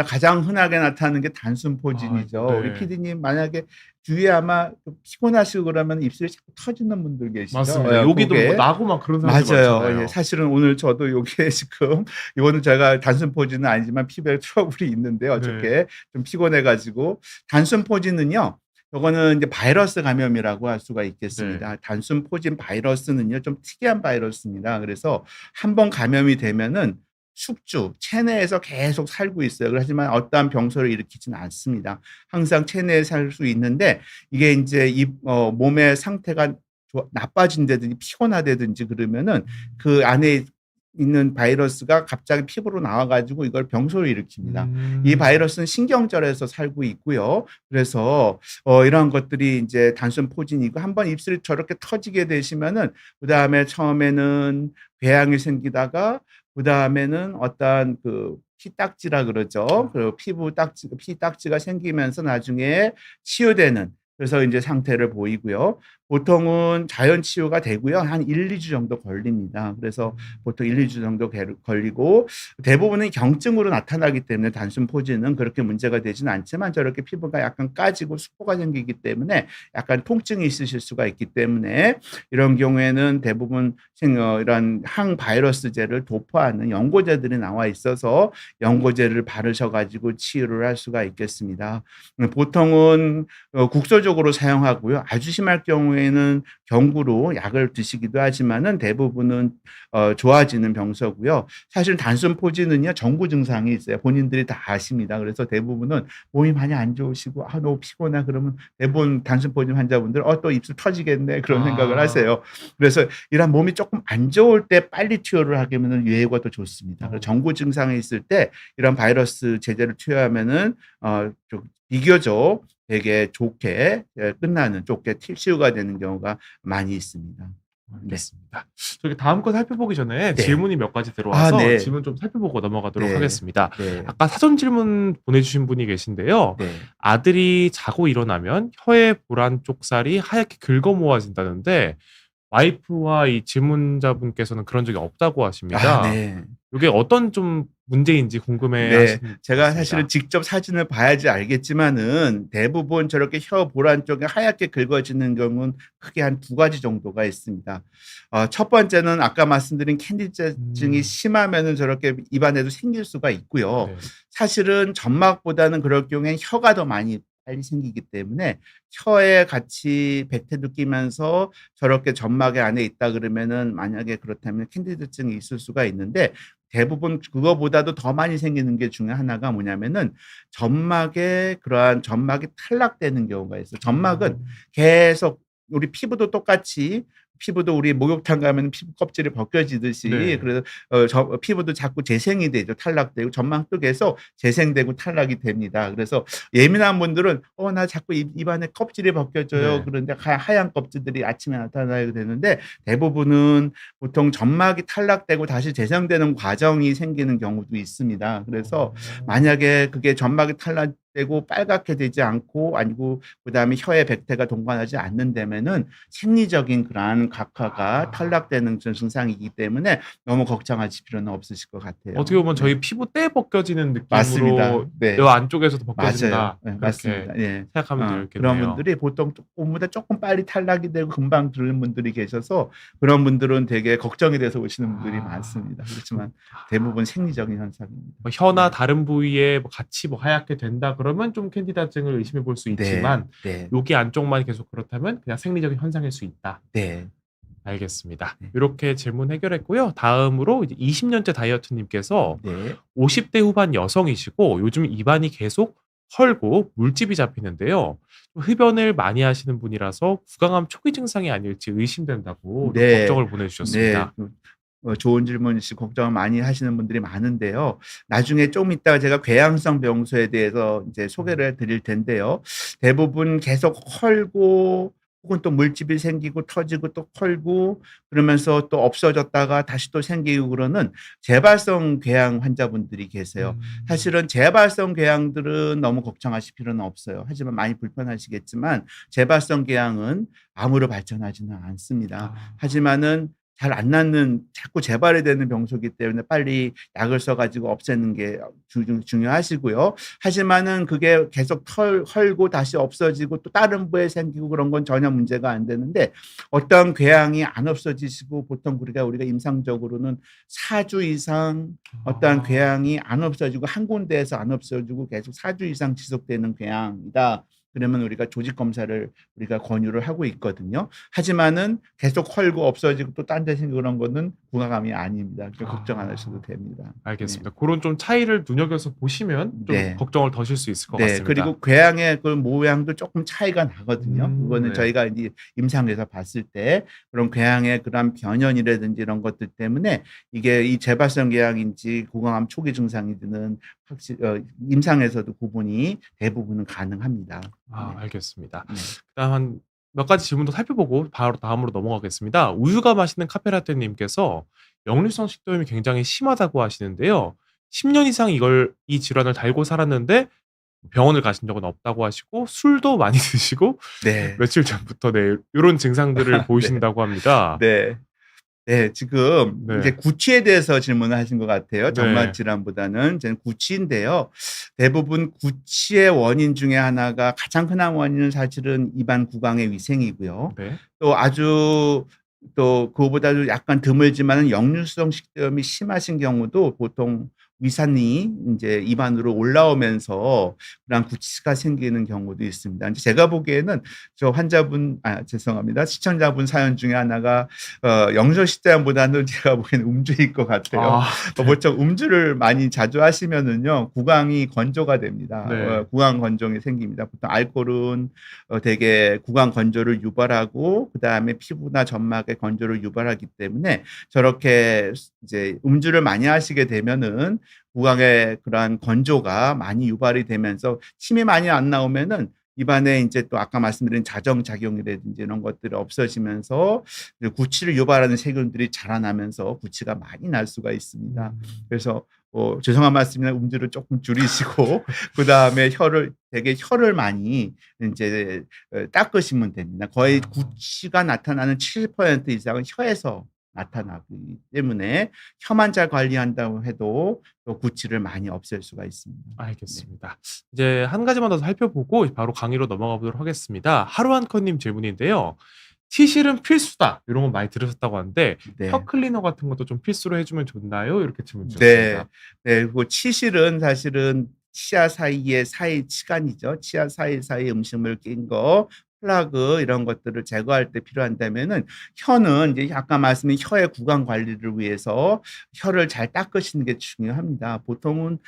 가장 흔하게 나타나는 게 단순포진이죠. 네. 우리 PD님 만약에 주위에 아마 피곤하시고 그러면 입술이 자꾸 터지는 분들 계시죠? 맞습니다. 예, 여기도 그게 뭐 나고 막 그런 사람들 맞아요. 많잖아요. 예, 사실은 오늘 저도 요게 지금 이거는 제가 단순포진은 아니지만 피부에 트러블이 있는데 어저께 좀 피곤해 가지고 단순포진은요. 요거는 이제 바이러스 감염이라고 할 수가 있겠습니다. 단순포진 바이러스는요 좀 특이한 바이러스입니다. 그래서 한번 감염이 되면은 숙주, 체내에서 계속 살고 있어요. 하지만 어떠한 병소를 일으키지는 않습니다. 항상 체내에 살 수 있는데 이게 이제 몸의 상태가 나빠진다든지 피곤하다든지 그러면은 그 안에 있는 바이러스가 갑자기 피부로 나와 가지고 이걸 병소를 일으킵니다. 이 바이러스는 신경절에서 살고 있고요. 그래서 이러한 것들이 이제 단순포진이고 한번 입술이 저렇게 터지게 되시면은 그다음에 처음에는 궤양이 생기다가 그다음에는 어떠한 그 피딱지라 그러죠. 그 피딱지가 생기면서 나중에 치유되는 그래서 이제 상태를 보이고요. 보통은 자연 치유가 되고요. 한 1-2주 정도 걸립니다. 그래서 보통 1-2주 정도 걸리고 대부분은 경증으로 나타나기 때문에 단순포진은 그렇게 문제가 되지는 않지만 저렇게 피부가 약간 까지고 수포가 생기기 때문에 약간 통증이 있으실 수가 있기 때문에 이런 경우에는 대부분 이런 항바이러스제를 도포하는 연고제들이 나와 있어서 연고제를 바르셔 가지고 치유를 할 수가 있겠습니다. 보통은 국소적으로 사용하고요. 아주 심할 경우에 경우에는 경구로 약을 드시기도 하지만은 대부분은 좋아지는 병서고요. 사실 단순 포진은요 전구 증상이 있어요. 본인들이 다 아십니다. 그래서 대부분은 몸이 많이 안 좋으시고 너무 피곤하다 그러면 대부분 단순 포진 환자분들 또 입술 터지겠네 그런 생각을 아. 하세요. 그래서 이런 몸이 조금 안 좋을 때 빨리 투여를 하면은 예후가 더 좋습니다. 그래서 어. 전구 증상이 있을 때 이런 바이러스 제제를 투여하면은 좀 비교적 되게 좋게 끝나는 좋게 치유가 되는 경우가 많이 있습니다. 네. 알겠습니다. 저기 다음 거 살펴보기 전에 네. 질문이 몇 가지 들어와서 네. 질문 좀 살펴보고 넘어가도록 네. 하겠습니다. 네. 아까 사전 질문 보내주신 분이 계신데요. 네. 아들이 자고 일어나면 혀의 보란 쪽살이 하얗게 긁어 모아진다는데 와이프와 이 질문자분께서는 그런 적이 없다고 하십니다. 네. 이게 어떤 좀 문제인지 궁금해 네. 하시는 제가 것 사실은 같습니다. 직접 사진을 봐야지 알겠지만은 대부분 저렇게 혀 보란 쪽에 하얗게 긁어지는 경우는 크게 한 2가지 정도가 있습니다. 첫 번째는 아까 말씀드린 캔디증이 심하면은 저렇게 입안에도 생길 수가 있고요. 네. 사실은 점막보다는 그럴 경우엔 혀가 더 많이 빨리 생기기 때문에 혀에 같이 백태도 끼면서 저렇게 점막에 안에 있다 그러면은 만약에 그렇다면 캔디드증이 있을 수가 있는데 대부분 그거보다도 더 많이 생기는 게 중에 하나가 뭐냐면은 그러한 점막이 탈락되는 경우가 있어요. 점막은 계속 우리 피부도 똑같이 피부도 우리 목욕탕 가면 피부 껍질이 벗겨지듯이 네. 그래서 피부도 자꾸 재생이 되죠. 탈락되고 점막도 계속 재생되고 탈락이 됩니다. 그래서 예민한 분들은 나 자꾸 입안에 껍질이 벗겨져요. 네. 그런데 하얀 껍질들이 아침에 나타나게 되는데 대부분은 보통 점막이 탈락되고 다시 재생되는 과정이 생기는 경우도 있습니다. 그래서 만약에 그게 점막이 탈락되고 빨갛게 되지 않고 아니고 그다음에 혀에 백태가 동반하지 않는다면은 생리적인 그러한 각화가 탈락되는 증상이기 때문에 너무 걱정하실 필요는 없으실 것 같아요. 어떻게 보면 네. 저희 피부 때 벗겨지는 맞습니다. 느낌으로 네. 여 안쪽에서도 맞아요. 벗겨진다. 네, 그렇게 맞습니다. 예. 생각하면 그런 되겠네요. 분들이 보통 조금보다 조금 빨리 탈락이 되고 금방 들는 분들이 계셔서 그런 분들은 되게 걱정이 돼서 오시는 분들이 많습니다. 그렇지만 대부분 생리적인 현상입니다. 뭐 혀나 네. 다른 부위에 뭐 같이 뭐 하얗게 된다 그러면 좀 캔디다증을 의심해 볼 수 있지만 네. 여기 안쪽만 계속 그렇다면 그냥 생리적인 현상일 수 있다. 네. 알겠습니다. 네. 이렇게 질문 해결했고요. 다음으로 이제 20년째 다이어트님께서 네. 50대 후반 여성이시고 요즘 입안이 계속 헐고 물집이 잡히는데요. 흡연을 많이 하시는 분이라서 구강암 초기 증상이 아닐지 의심된다고 좀 네. 걱정을 보내주셨습니다. 네. 좋은 질문이시 걱정을 많이 하시는 분들이 많은데요. 나중에 좀 이따가 제가 궤양성 병소에 대해서 이제 소개를 해드릴 텐데요. 대부분 계속 헐고 혹은 또 물집이 생기고 터지고 또 헐고 그러면서 또 없어졌다가 다시 또 생기고 그러는 재발성 궤양 환자분들이 계세요. 사실은 재발성 궤양들은 너무 걱정하실 필요는 없어요. 하지만 많이 불편하시겠지만 재발성 궤양은 암으로 발전하지는 않습니다. 하지만은 잘 안 낫는 자꾸 재발이 되는 병소이기 때문에 빨리 약을 써가지고 없애는 게 중요하시고요. 하지만은 그게 계속 헐고 다시 없어지고 또 다른 부에 생기고 그런 건 전혀 문제가 안 되는데 어떤 궤양이 안 없어지시고 보통 우리가 임상적으로는 4주 이상 어떤 궤양이 안 없어지고 한 군데에서 안 없어지고 계속 4주 이상 지속되는 궤양이다. 그러면 우리가 조직 검사를 우리가 권유를 하고 있거든요. 하지만은 계속 헐고 없어지고 또 딴 데 생기고 그런 거는 구강암이 아닙니다. 걱정 안 하셔도 됩니다. 알겠습니다. 그런 좀 차이를 눈여겨서 보시면 좀 네. 걱정을 더실 수 있을 것 네. 같습니다. 그리고 궤양의 그 모양도 조금 차이가 나거든요. 그거는 네. 저희가 이제 임상에서 봤을 때 그런 궤양의 그런 변연이라든지 이런 것들 때문에 이게 이 재발성 궤양인지 구강암 초기 증상이든 임상에서도 구분이 대부분은 가능합니다. 네. 알겠습니다. 네. 그다음 한 몇 가지 질문도 살펴보고 바로 다음으로 넘어가겠습니다. 우유가 맛있는 카페라떼님께서 역류성 식도염이 굉장히 심하다고 하시는데요. 10년 이상 이 질환을 달고 살았는데 병원을 가신 적은 없다고 하시고 술도 많이 드시고 네. 며칠 전부터 이런 증상들을 보이신다고 합니다. 네. 네. 지금 네. 이제 구취에 대해서 질문을 하신 것 같아요. 네. 점막 질환보다는 이제는 구취인데요. 대부분 구취의 원인 중에 하나가 가장 흔한 원인은 사실은 입안 구강의 위생이고요. 네. 또 아주 또 그거보다도 약간 드물지만은 역류성 식도염이 심하신 경우도 보통 위산이 이제 입안으로 올라오면서 그런 구취가 생기는 경우도 있습니다. 이제 제가 보기에는 저 환자분 죄송합니다. 시청자분 사연 중에 하나가 영조 식도염보다는 제가 보기에는 음주일 것 같아요. 아 네. 보통 음주를 많이 자주 하시면은요 구강이 건조가 됩니다. 네. 구강 건조이 생깁니다. 보통 알코올은 되게 구강 건조를 유발하고 그다음에 피부나 점막의 건조를 유발하기 때문에 저렇게 이제 음주를 많이 하시게 되면은 구강의 그러한 건조가 많이 유발이 되면서 침이 많이 안 나오면은 입안에 인제 또 아까 말씀드린 자정작용이라든지 이런 것들이 없어지면서 이제 구취를 유발하는 세균들이 자라나면서 구취가 많이 날 수가 있습니다. 그래서 죄송한 말씀이지만 음주를 쪼끔 줄이시고 그다음에 혀를 많이 인제 닦으시면 됩니다. 거의 아. 구취가 나타나는 70% 이상은 혀에서 나타나기 때문에 혀만 잘 관리한다고 해도 또 구취를 많이 없앨 수가 있습니다. 네. 알겠습니다. 이제 한 가지만 더 살펴보고 바로 강의로 넘어가 보도록 하겠습니다. 하루 한 컷님 질문인데요. "티실은 필수다." 이런 거 많이 들으셨다고 하는데 혀 네. 클리너 같은 것도 좀 필수로 해 주면 좋나요? 이렇게 질문 네. 주셨습니다. 네. 그 치실은 사실은 치아 사이의 치간이죠. 치아 사이사이에 음식물 낀 거, 플라그 이런 것들을 제거할 때 필요한다면은 혀는 이제 아까 말씀드린 혀의 구강 관리를 위해서 혀를 잘 닦으시는 게 중요합니다. 보통은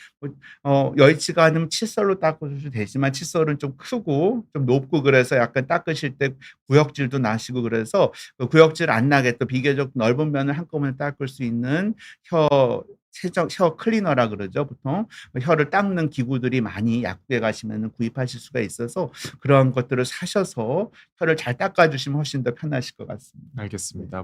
여의치가 않으면 칫솔로 닦으셔도 되지만 칫솔은 좀 크고 좀 높고 그래서 약간 닦으실 때 구역질도 나시고 그래서 그 구역질 안 나게 또 비교적 넓은 면을 한꺼번에 닦을 수 있는 혀 혀 클리너라 그러죠, 보통. 혀를 닦는 기구들이 많이 약국에 가시면은 구입하실 수가 있어서 그런 것들을 사셔서 혀를 잘 닦아 주시면 훨씬 더 편하실 것 같습니다. 네. 알겠습니다.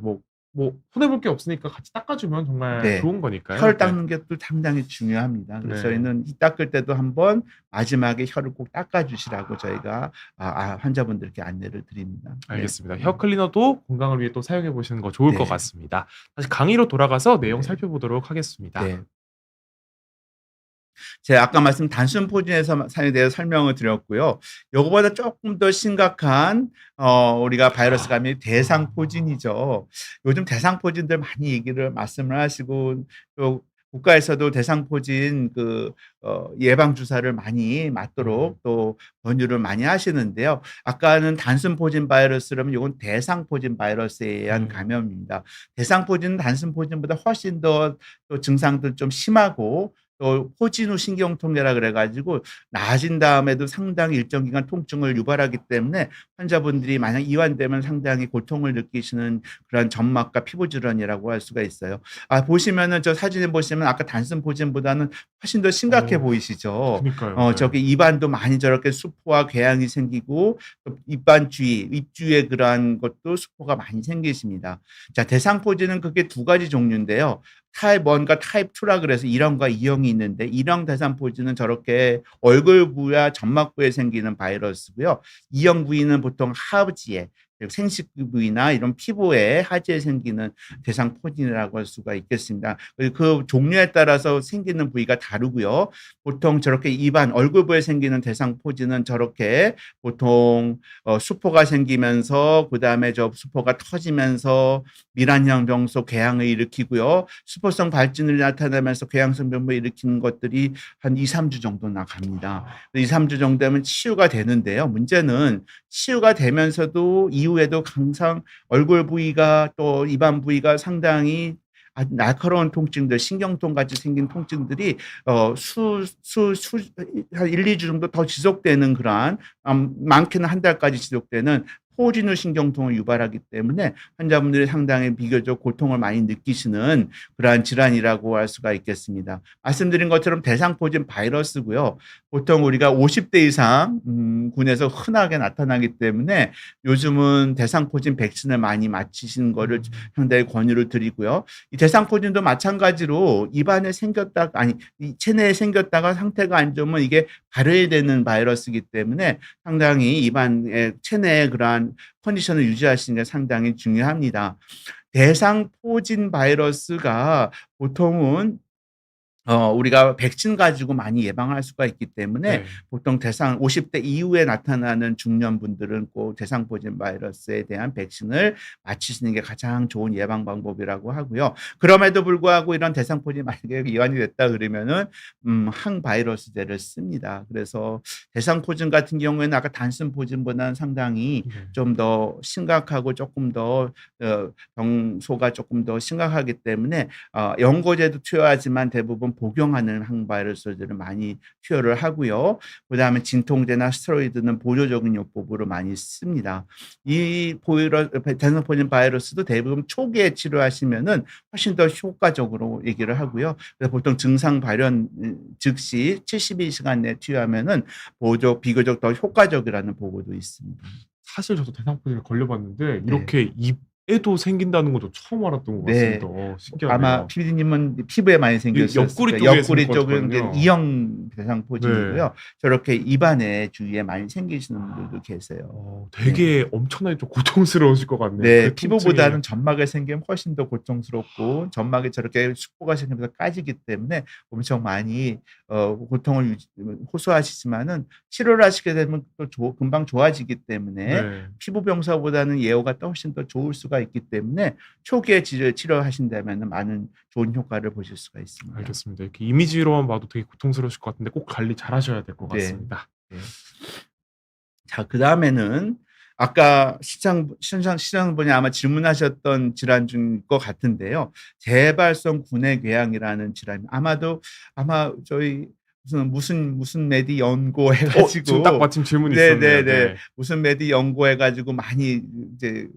손해 볼 게 없으니까 같이 닦아 주면 정말 네. 좋은 거니까요. 혀를 네. 닦는 게 또 상당히 중요합니다. 그래서 네. 저희는 이 닦을 때도 한번 마지막에 혀를 꼭 닦아 주시라고 저희가 환자분들께 안내를 드립니다. 네. 알겠습니다. 혀 클리너도 건강을 위해 또 사용해 보시는 거 좋을 것 네. 같습니다. 다시 강의로 돌아가서 내용 네. 살펴보도록 하겠습니다. 네. 제가 아까 말씀 단순 포진에서 사에 대해서 설명을 드렸고요. 요거보다 쪼끔 더 심각한 우리가 바이러스 감염이 대상 포진이죠. 요즘 대상 포진들 많이 말씀을 하시고 또 국가에서도 대상 포진 예방 주사를 많이 맞도록 또 권유를 많이 하시는데요. 아까는 단순 포진 바이러스라면 요건 대상 포진 바이러스에 의한 감염입니다. 대상 포진은 단순 포진보다 훨씬 더 또 증상도 좀 심하고 또 포진 후 신경통계라 그래 가지고 나아진 다음에도 상당히 일정 기간 통증을 유발하기 때문에 환자분들이 만약 이완되면 상당히 고통을 느끼시는 그런 점막과 피부 질환이라고 할 수가 있어요. 보시면은 저 사진에 보시면 아까 단순 포진보다는 훨씬 더 심각해 보이시죠? 그니까요. 네. 저기 입안도 많이 저렇게 수포와 궤양이 생기고 또 입안 주위, 입 주위에 그러한 것도 수포가 많이 생기십니다. 자, 대상 포진은 그게 두 가지 종류인데요. 타입 1과 타입 2라 그래서 1형과 2형이 있는데 1형 대상 포진은 저렇게 얼굴 부위와 점막 부위에 생기는 바이러스고요. 2형 부위는 보통 하부지에 생식 부위나 이런 피부에 하지에 생기는 대상 포진이라고 할 수가 있겠습니다. 그리고 그 종류에 따라서 생기는 부위가 다르고요. 보통 저렇게 입안 얼굴 부위에 생기는 대상 포진은 저렇게 보통 수포가 생기면서 그다음에 저 수포가 터지면서 밀환형 병소 궤양을 일으키고요. 수포성 발진을 나타내면서 궤양성 병을 일으키는 것들이 한 2-3 주 정도 나갑니다. 2-3 주 정도 되면 치유가 되는데요. 문제는 치유가 되면서도 이후에도 항상 얼굴 부위가 또 입안 부위가 상당히 아주 날카로운 통증들, 신경통 같이 생긴 통증들이 한 1-2주 정도 더 지속되는 그러한 많게는 한 달까지 지속되는 포진 후 신경통을 유발하기 때문에 환자분들이 상당히 비교적 고통을 많이 느끼시는 그러한 질환이라고 할 수가 있겠습니다. 말씀드린 것처럼 대상포진 바이러스고요. 보통 우리가 50대 이상 군에서 흔하게 나타나기 때문에 요즘은 대상포진 백신을 많이 맞히시는 거를 상당히 권유를 드리고요. 이 대상포진도 마찬가지로 입안에 이 체내에 생겼다가 상태가 안 좋으면 이게 발효되는 바이러스이기 때문에 상당히 입안에 체내에 그러한 컨디션을 유지하시는 게 상당히 중요합니다. 대상 포진 바이러스가 보통은 우리가 백신 가지고 많이 예방할 수가 있기 때문에 네. 보통 대상 50대 이후에 나타나는 중년분들은 꼭 대상포진 바이러스에 대한 백신을 맞히시는 게 가장 좋은 예방 방법이라고 하고요. 그럼에도 불구하고 이런 대상포진 만약에 이완이 됐다 그러면은 항바이러스제를 씁니다. 그래서 대상포진 같은 경우에는 아까 단순포진보다는 상당히 네. 좀 더 심각하고 조금 더 병소가 조금 더 심각하기 때문에 연고제도 투여하지만 대부분 복용하는 항바이러스제를 많이 투여를 하고요. 그다음에 진통제나 스테로이드는 보조적인 요법으로 많이 씁니다. 이 대상포진 바이러스도 대부분 초기에 치료하시면은 훨씬 더 효과적으로 얘기를 하고요. 그래서 보통 증상 발현 즉시 72시간 내에 투여하면은 비교적 더 효과적이라는 보고도 있습니다. 사실 저도 대상포진에 걸려봤는데 네. 이렇게 입에도 생긴다는 것도 처음 알았던 것 네. 같습니다. 아마 신기하네요. PD님은 피부에 많이 생겼을 옆구리 거예요. 쪽에 옆구리 생길 것 쪽은 이제 같거든요. E형 네. 대상포진이고요. 저렇게 입안에 주위에 많이 생기시는 분들도 계세요. 네. 되게 엄청나게 좀 고통스러우실 것 같네요. 네. 그 통증이. 피부보다는 점막에 생기면 훨씬 더 고통스럽고 점막이 저렇게 숙보가 생기면서 까지기 때문에 엄청 많이 고통을 호소하시지만은 치료를 하시게 되면 또 금방 좋아지기 때문에 네. 피부 병사보다는 예후가 훨씬 더 좋을 수가 있기 때문에 초기에 치료하신다면은 많은 좋은 효과를 보실 수가 있습니다. 알겠습니다. 이렇게 이미지로만 봐도 되게 고통스러우실 것 같은데 꼭 관리 잘하셔야 될 것 네. 같습니다. 네. 자, 그다음에는 아까 시청자분이 아마 질문하셨던 질환 중일 것 같은데요. 재발성 구내궤양이라는 질환. 아마 저희 무슨 메디 연구해 지금 가지고 딱 마침 질문이 있었네요. 네네네. 네. 무슨 메디 연구해 가지고 많이 이제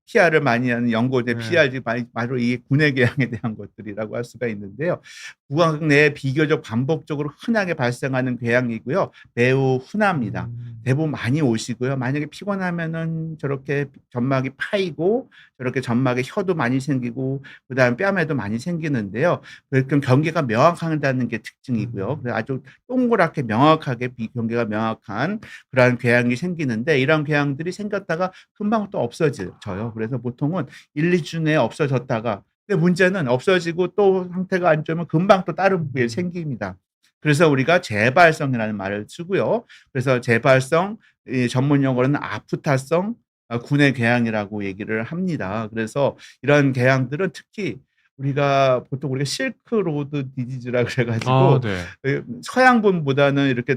PR을 많이 하는 연고제 네. PR이 바로 이 구내궤양에 대한 것들이라고 할 수가 있는데요. 구강 내에 비교적 반복적으로 흔하게 발생하는 궤양이고요. 매우 흔합니다. 대부분 많이 오시고요. 만약에 피곤하면은 저렇게 점막이 파이고 저렇게 점막에 혀도 많이 생기고 그다음에 뺨에도 많이 생기는데요. 그럼 경계가 명확하다는 게 특징이고요. 그래서 아주 동그랗게 명확하게 경계가 명확한 그러한 궤양이 생기는데 이런 궤양들이 생겼다가 금방 또 없어져요. 그래서 보통은 1-2주 내에 없어졌다가 근데 문제는 없어지고 또 상태가 안 좋으면 금방 또 다른 부위에 생깁니다. 그래서 우리가 재발성이라는 말을 쓰고요. 그래서 재발성 전문 용어로는 아프타성 구내궤양이라고 얘기를 합니다. 그래서 이런 궤양들은 특히 보통 우리가 실크로드 디지즈라 그래 가지고 네. 서양분보다는 이렇게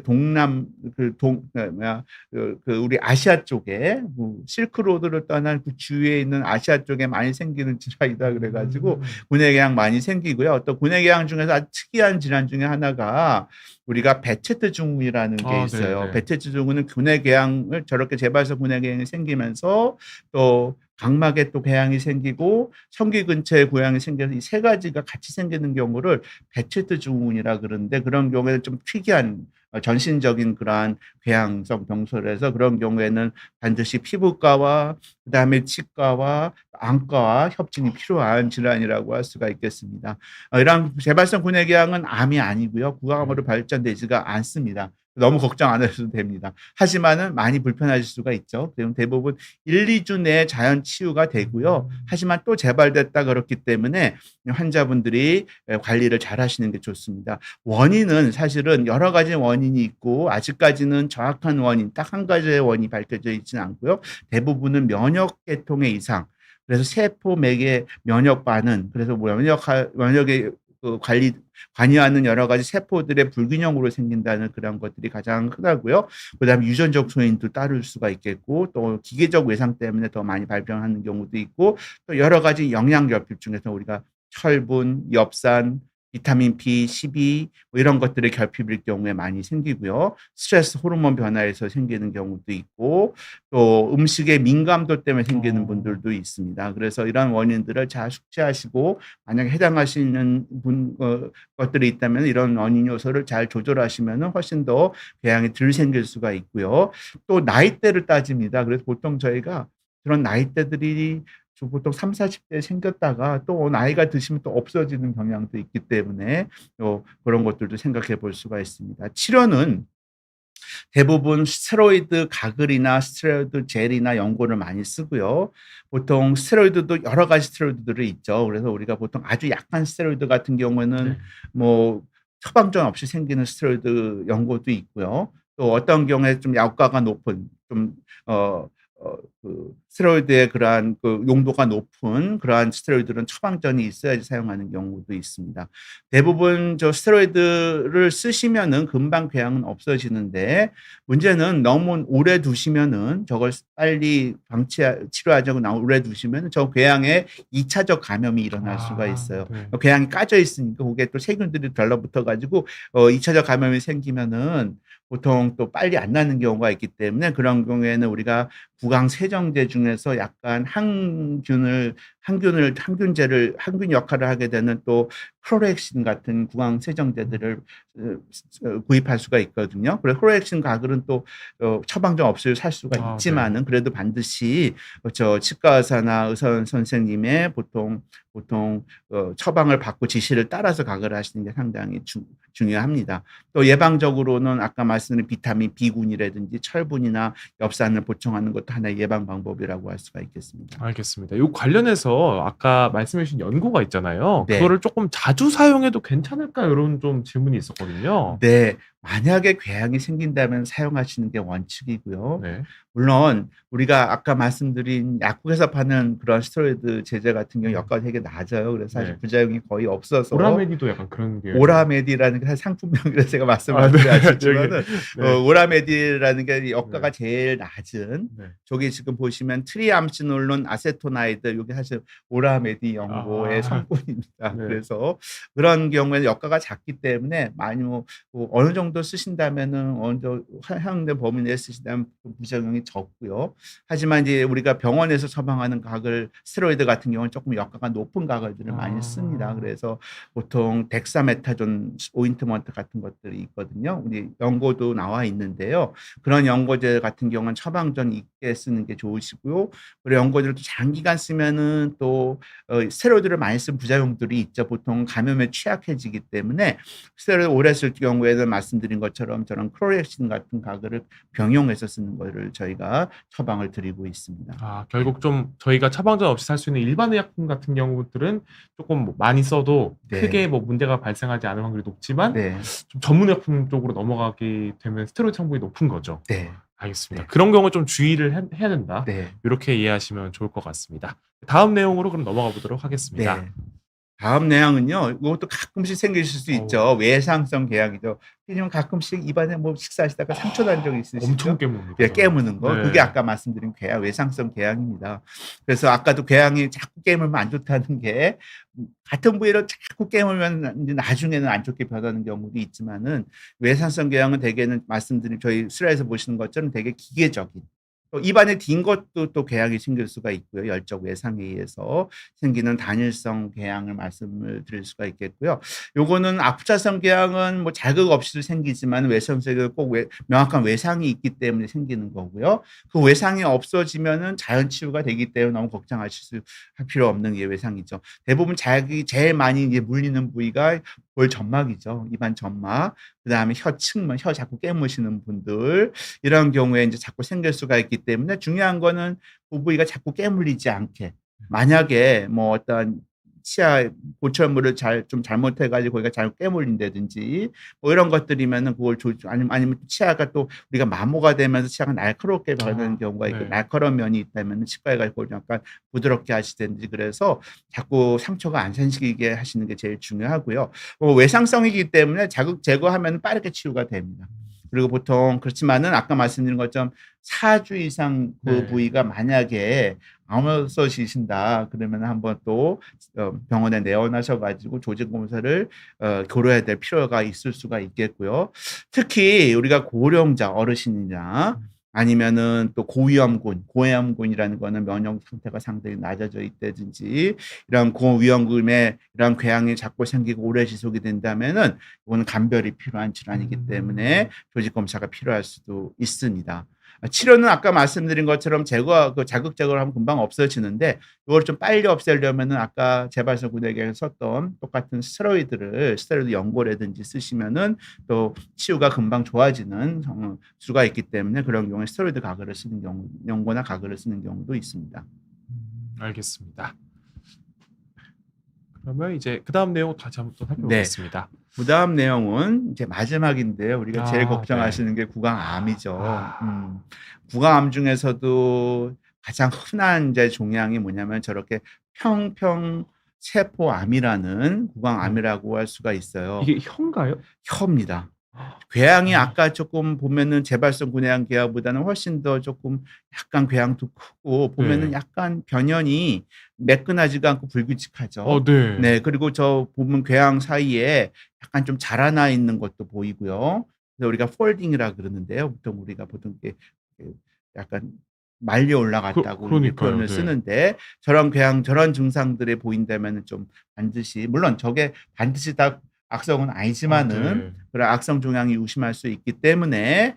우리 아시아 쪽에 실크로드를 떠난 그 주위에 있는 아시아 쪽에 많이 생기는 질환이다 그래 가지고 구내궤양 많이 생기고요. 또 구내궤양 중에서 아주 특이한 질환 중에 하나가 우리가 베체트 증후군이라는 게 있어요. 네네. 베체트 증후군은 구내궤양을 저렇게 재발성 구내궤양이 생기면서 또 각막에 또 궤양이 생기고 성기 근처에 궤양이 생겨서 이 세 가지가 같이 생기는 경우를 베체트 증후군이라 그러는데 그런 경우에는 좀 특이한 전신적인 그러한 궤양성 병소라서 그런 경우에는 반드시 피부과와 그다음에 치과와 안과와 협진이 필요한 질환이라고 할 수가 있겠습니다. 이런 재발성 구내궤양은 암이 아니고요. 구강암으로 발전되지가 않습니다. 너무 걱정 안 하셔도 됩니다. 하지만은 많이 불편하실 수가 있죠. 그럼 대부분 1-2주 내에 자연 치유가 되고요. 하지만 또 재발됐다 그렇기 때문에 환자분들이 관리를 잘 하시는 게 좋습니다. 원인은 사실은 여러 가지 원인이 있고 아직까지는 정확한 원인, 딱 한 가지의 원인이 밝혀져 있지는 않고요. 대부분은 면역 계통의 이상, 그래서 세포 맥의 면역 반응, 그래서 면역의 관여하는 여러 가지 세포들의 불균형으로 생긴다는 그런 것들이 가장 흔하고요. 그다음에 유전적 소인도 따를 수가 있겠고 또 기계적 외상 때문에 더 많이 발병하는 경우도 있고 또 여러 가지 영양 결핍 중에서 우리가 철분, 엽산, 비타민 B, 12 이런 것들의 결핍일 경우에 많이 생기고요. 스트레스 호르몬 변화에서 생기는 경우도 있고 또 음식의 민감도 때문에 생기는 분들도 있습니다. 그래서 이런 원인들을 잘 숙지하시고 만약에 해당하시는 것들이 있다면 이런 원인 요소를 잘 조절하시면 훨씬 더 궤양이 덜 생길 수가 있고요. 또 나이대를 따집니다. 그래서 보통 저희가 그런 나이대들이 보통 30-40대에 생겼다가 또 나이가 드시면 또 없어지는 경향도 있기 때문에 그런 것들도 생각해 볼 수가 있습니다. 치료는 대부분 스테로이드 가글이나 스테로이드 젤이나 연고를 많이 쓰고요. 보통 스테로이드도 여러 가지 스테로이드들이 있죠. 그래서 우리가 보통 아주 약한 스테로이드 같은 경우에는 네. 뭐 처방전 없이 생기는 스테로이드 연고도 있고요. 또 어떤 경우에 좀 약가가 높은 좀 스테로이드의 그러한 용도가 높은 그러한 스테로이드는 처방전이 있어야지 사용하는 경우도 있습니다. 대부분 저 스테로이드를 쓰시면은 금방 궤양은 없어지는데 문제는 너무 오래 두시면은 저걸 빨리 치료하자고 오래 두시면은 저 궤양에 2차적 감염이 일어날 수가 있어요. 네. 궤양이 까져 있으니까 거기에 또 세균들이 달라붙어 가지고 2차적 감염이 생기면은 보통 또 빨리 안 나는 경우가 있기 때문에 그런 경우에는 우리가 구강 세정제 중에서 약간 항균 역할을 하게 되는 또 크로렉신 같은 구강 세정제들을 구입할 수가 있거든요. 그래서 크로렉신 가글은 또 처방전 없이 살 수가 있지만은 그래도 반드시 저 치과 의사나 의사 선생님의 보통 처방을 받고 지시를 따라서 가글을 하시는 게 상당히 중요합니다. 또 예방적으로는 아까 말씀드린 비타민 B군이라든지 철분이나 엽산을 보충하는 것도 하나의 예방 방법이라고 할 수가 있겠습니다. 알겠습니다. 요 관련해서 아까 말씀해 주신 연고가 있잖아요. 네. 그거를 조금 자주 사용해도 괜찮을까 요런 좀 질문이 있었거든요. 네. 만약에 궤양이 생긴다면 사용하시는 게 원칙이고요. 네. 물론 우리가 아까 말씀드린 약국에서 파는 그런 스테로이드 제제 같은 경우 효과가 되게 낮아요. 그래서 사실 네. 부작용이 거의 없어서 오라메디도 약간 그런 게 오라메디라는 게 사실 상품명이라서 제가 말씀을 안 네. 드렸지만은 네. 오라메디라는 게 효과가 네. 제일 낮은 네. 저기 지금 보시면 트리암시놀론 아세토나이드 이게 사실 오라메디 연고의 성분입니다. 네. 그래서 그런 경우에는 효과가 작기 때문에 많이 어느 정도 쓰신다면은 어느 정도 허용된 범위 내에 쓰신다면 부작용이 적고요. 하지만 이제 우리가 병원에서 처방하는 가글 스테로이드 같은 경우는 조금 효과가 높은 가글들을 많이 씁니다. 그래서 보통 덱사메타존 오인트먼트 같은 것들이 있거든요. 우리 연고도 나와 있는데요. 그런 연고제 같은 경우는 처방전 있게 쓰는 게 좋으시고요. 그리고 연고들을 또 장기간 쓰면은 또 스테로이드를 많이 쓴 부작용들이 있죠. 보통 감염에 취약해지기 때문에 스테로이드 오래 쓸 경우에는 말씀드린 것처럼 저런 크로렉신 같은 가글을 병용해서 쓰는 거를 저희가 처방을 드리고 있습니다. 결국 좀 저희가 처방전 없이 살 수 있는 일반 의약품 같은 경우들은 조금 많이 써도 네. 크게 문제가 발생하지 않을 확률이 높지만 네. 좀 전문 의약품 쪽으로 넘어가게 되면 스테로이드 성분이 높은 거죠. 네. 알겠습니다. 네. 그런 경우 좀 주의를 해야 된다. 네. 이렇게 이해하시면 좋을 것 같습니다. 다음 내용으로 그럼 넘어가 보도록 하겠습니다. 네. 다음 내용은요. 이것도 가끔씩 생기실 수 있죠. 외상성 궤양이죠. 왜냐면 가끔씩 입안에 식사하시다가 상처 난 적이 있으시죠? 엄청 깨뭅니다. 예, 깨무는 거. 네. 그게 아까 말씀드린 궤양, 외상성 궤양입니다. 그래서 아까도 궤양이 자꾸 깨물면 안 좋다는 게 같은 부위를 자꾸 깨물면 이제 나중에는 안 좋게 변하는 경우도 있지만은 외상성 궤양은 대개는 말씀드린 저희 슬라이드에서 보시는 것처럼 되게 기계적인 또 입안에 딘 것도 또 궤양이 생길 수가 있고요. 열적 외상에 의해서 생기는 단일성 궤양을 말씀을 드릴 수가 있겠고요. 요거는 앞차성 궤양은 자극 없이도 생기지만 외상성에 꼭 명확한 외상이 있기 때문에 생기는 거고요. 그 외상이 없어지면은 자연 치유가 되기 때문에 너무 걱정하실 필요 없는 게 외상이죠. 대부분 제일 많이 이제 물리는 부위가 볼 점막이죠. 입안 점막. 그다음에 혀 측면, 혀 자꾸 깨무시는 분들 이런 경우에 이제 자꾸 생길 수가 있기 때문에 중요한 거는 그 부위가 자꾸 깨물리지 않게. 만약에 어떤 치아 보철물을 좀 잘못해가지고 거기가 잘못 깨물린다든지 이런 것들이면은 그걸 아니면 치아가 또 우리가 마모가 되면서 치아가 날카롭게 변하는 경우가 있고 네. 날카로운 면이 있다면 치과에 가서 약간 부드럽게 하시든지 그래서 자꾸 상처가 안 생기게 하시는 게 제일 중요하고요. 외상성이기 때문에 자극 제거하면 빠르게 치유가 됩니다. 그리고 보통 그렇지만은 아까 말씀드린 것처럼 4주 이상 그 네. 부위가 만약에 안 없어지신다 그러면 한번 또 병원에 내원하셔가지고 조직 검사를 고려해야 될 필요가 있을 수가 있겠고요. 특히 우리가 고령자 어르신이나 아니면은 또 고위험군이라는 거는 면역 상태가 상당히 낮아져 있다든지 이런 고위험군에 이런 궤양이 자꾸 생기고 오래 지속이 된다면은 이거는 감별이 필요한 질환이기 때문에 조직 검사가 필요할 수도 있습니다. 치료는 아까 말씀드린 것처럼 자극 제거를 하면 금방 없어지는데 이걸 좀 빨리 없애려면은 아까 재발성 구내기에 썼던 똑같은 스테로이드 연고라든지 쓰시면은 또 치유가 금방 좋아지는 수가 있기 때문에 그런 경우에 스테로이드 가글을 쓰는 경우, 연고나 가글을 쓰는 경우도 있습니다. 알겠습니다. 그러면 이제 그다음 내용 다시 한번 또 네. 살펴보겠습니다. 그다음 내용은 이제 마지막인데요. 우리가 제일 네. 걱정하시는 게 구강암이죠. 아. 구강암 중에서도 가장 흔한 이제 종양이 뭐냐면 저렇게 평평세포암이라는 구강암이라고 할 수가 있어요. 이게 혀인가요? 혀입니다. 궤양이 아. 아까 조금 보면은 재발성 구내암 계열보다는 훨씬 더 조금 약간 궤양도 크고 보면은 네. 약간 변연이 매끈하지가 않고 불규칙하죠. 네. 네. 그리고 저 보면 궤양 사이에 약간 좀 자라나 있는 것도 보이고요. 그래서 우리가 폴딩이라 그러는데요. 보통 이게 약간 말려 올라갔다고 이렇게 그러니까요. 표현을 네. 쓰는데 저런 궤양 저런 증상들이 보인다면은 좀 반드시 물론 저게 반드시 다 악성은 아니지만은 네. 그런 악성 종양이 의심할 수 있기 때문에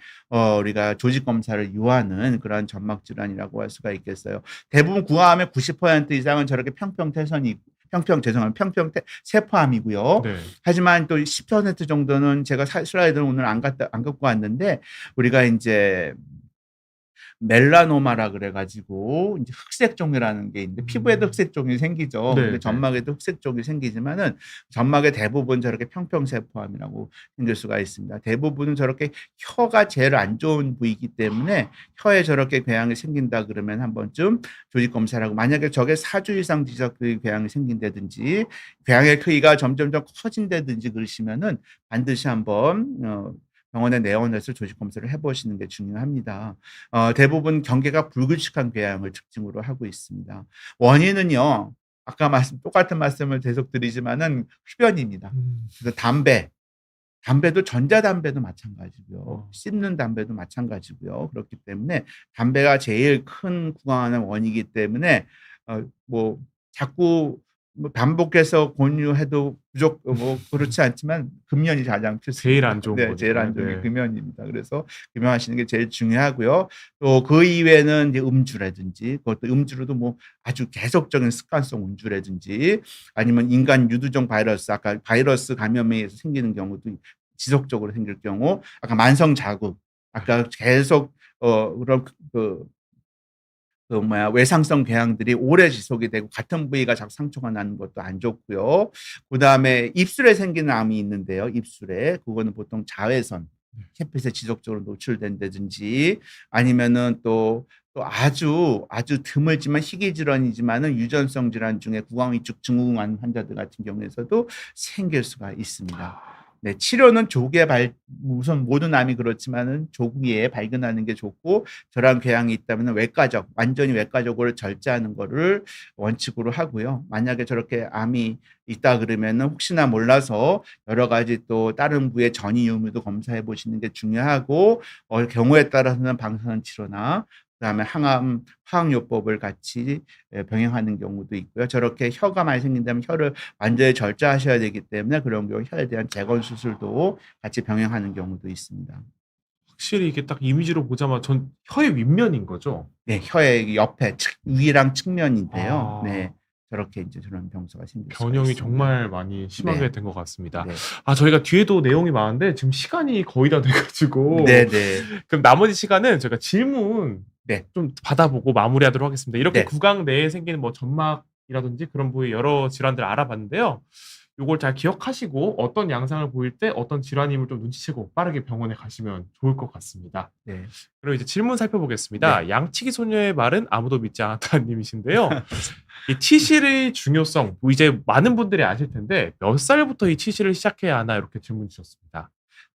우리가 조직 검사를 요하는 그런 점막 질환이라고 할 수가 있겠어요. 대부분 구강암의 90% 이상은 저렇게 평평세포암이고요. 네. 하지만 또 10% 정도는 제가 슬라이드를 오늘 안 갖고 왔는데 우리가 인제 멜라노마라 그래 가지고 인제 흑색종이라는 게 있는데 피부에도 흑색종이 생기죠. 네. 근데 점막에도 흑색종이 생기지만은 점막의 대부분 저렇게 평평세포암이라고 생길 수가 있습니다. 대부분은 저렇게 혀가 제일 안 좋은 부위이기 때문에 혀에 저렇게 궤양이 생긴다 그러면 한 번쯤 조직 검사를 하고 만약에 저게 4주 이상 지속적인 궤양이 생긴다든지 궤양의 크기가 점점점 커진다든지 그러시면은 반드시 한번 병원에 내원해서 조직 검사를 해 보시는 게 중요합니다. 대부분 경계가 불규칙한 궤양을 특징으로 하고 있습니다. 원인은요. 아까 똑같은 말씀을 계속 드리지만은 흡연입니다. 그래서 담배도 전자담배도 마찬가지고요. 씹는 담배도 마찬가지고요. 그렇기 때문에 담배가 제일 큰 구강암의 원인이기 때문에 뭐 자꾸 반복해서 권유해도 그렇지 않지만 금연이 가장 필수입니다. 제일 안 좋은 네. 거니까요. 제일 안 좋은 게 네. 금연입니다. 그래서 금연하시는 게 제일 중요하고요. 또 그 이외에는 이제 음주라든지 그것도 음주로도 뭐 아주 계속적인 습관성 음주라든지 아니면 인간 유두종 바이러스 아까 바이러스 감염에 의해서 생기는 경우도 지속적으로 생길 경우 아까 만성 자극 아까 계속 그런 외상성 궤양들이 오래 지속이 되고 같은 부위가 자꾸 상처가 나는 것도 안 좋고요. 그다음에 입술에 생기는 암이 있는데요. 입술에 그거는 보통 자외선 햇빛에 지속적으로 노출된다든지 아니면은 또 아주 드물지만 희귀 질환이지만은 유전성 질환 중에 구강위축 증후군 환자들 같은 경우에서도 생길 수가 있습니다. 네. 치료는 우선 모든 암이 그렇지만은 조기에 발견하는 게 좋고 저런 궤양이 있다면은 완전히 외과적으로 절제하는 거를 원칙으로 하고요. 만약에 저렇게 암이 있다 그러면은 혹시나 몰라서 여러 가지 또 다른 부의 전이 유무도 검사해 보시는 게 중요하고 경우에 따라서는 방사선 치료나 그다음에 화학요법을 같이 병행하는 경우도 있고요. 저렇게 혀가 많이 생긴다면 혀를 완전히 절제하셔야 되기 때문에 그런 경우 혀에 대한 재건 수술도 같이 병행하는 경우도 있습니다. 확실히 이게 딱 이미지로 보자마자 전 혀의 윗면인 거죠? 네. 혀의 옆에 위랑 측면인데요. 아. 네. 저렇게 인제 저런 병소가 생길 수가 변형이 있습니다. 정말 많이 심하게 네. 된 것 같습니다. 네. 저희가 뒤에도 내용이 많은데 지금 시간이 거의 다 돼 가지고 네네. 그럼 나머지 시간은 저희가 질문 네. 좀 받아보고 마무리하도록 하겠습니다. 이렇게 네. 구강 내에 생기는 뭐 점막이라든지 그런 부위 여러 질환들을 알아봤는데요. 요걸 잘 기억하시고 어떤 양상을 보일 때 어떤 질환임을 좀 눈치채고 빠르게 병원에 가시면 좋을 것 같습니다. 네. 그럼 이제 질문 살펴보겠습니다. 양치기 소녀의 말은 아무도 믿지 않았다는 님이신데요. 이 치실의 중요성 이제 많은 분들이 아실 텐데 몇 살부터 이 치실을 시작해야 하나 이렇게 질문 주셨습니다.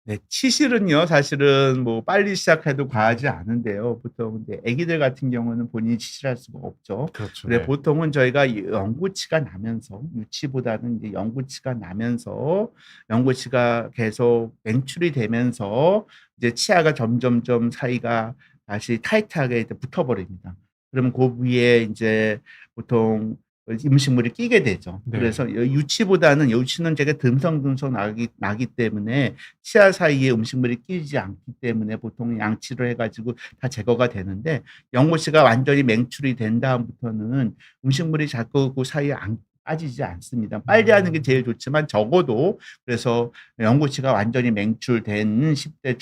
네. 치실은요 사실은 뭐 빨리 시작해도 과하지 않은데요. 보통 이제 아기들 같은 경우는 본인이 치실할 수가 없죠. 그렇죠. 근데 네. 보통은 저희가 영구치가 나면서 유치보다는 이제 영구치가 나면서 영구치가 계속 맹출이 되면서 이제 치아가 점점점 사이가 다시 타이트하게 이제 붙어버립니다. 그러면 그 위에 인제 보통 음식물이 끼게 되죠. 네. 그래서 유치는 제가 듬성듬성 나기 때문에 치아 사이에 음식물이 끼지 않기 때문에 보통 양치를 해가지고 다 제거가 되는데, 연고치가 완전히 맹출이 된 다음부터는 음식물이 자꾸 그 사이에 빠지지 않습니다. 빨리 하는 게 제일 좋지만 적어도, 그래서 연고치가 완전히 맹출된 10대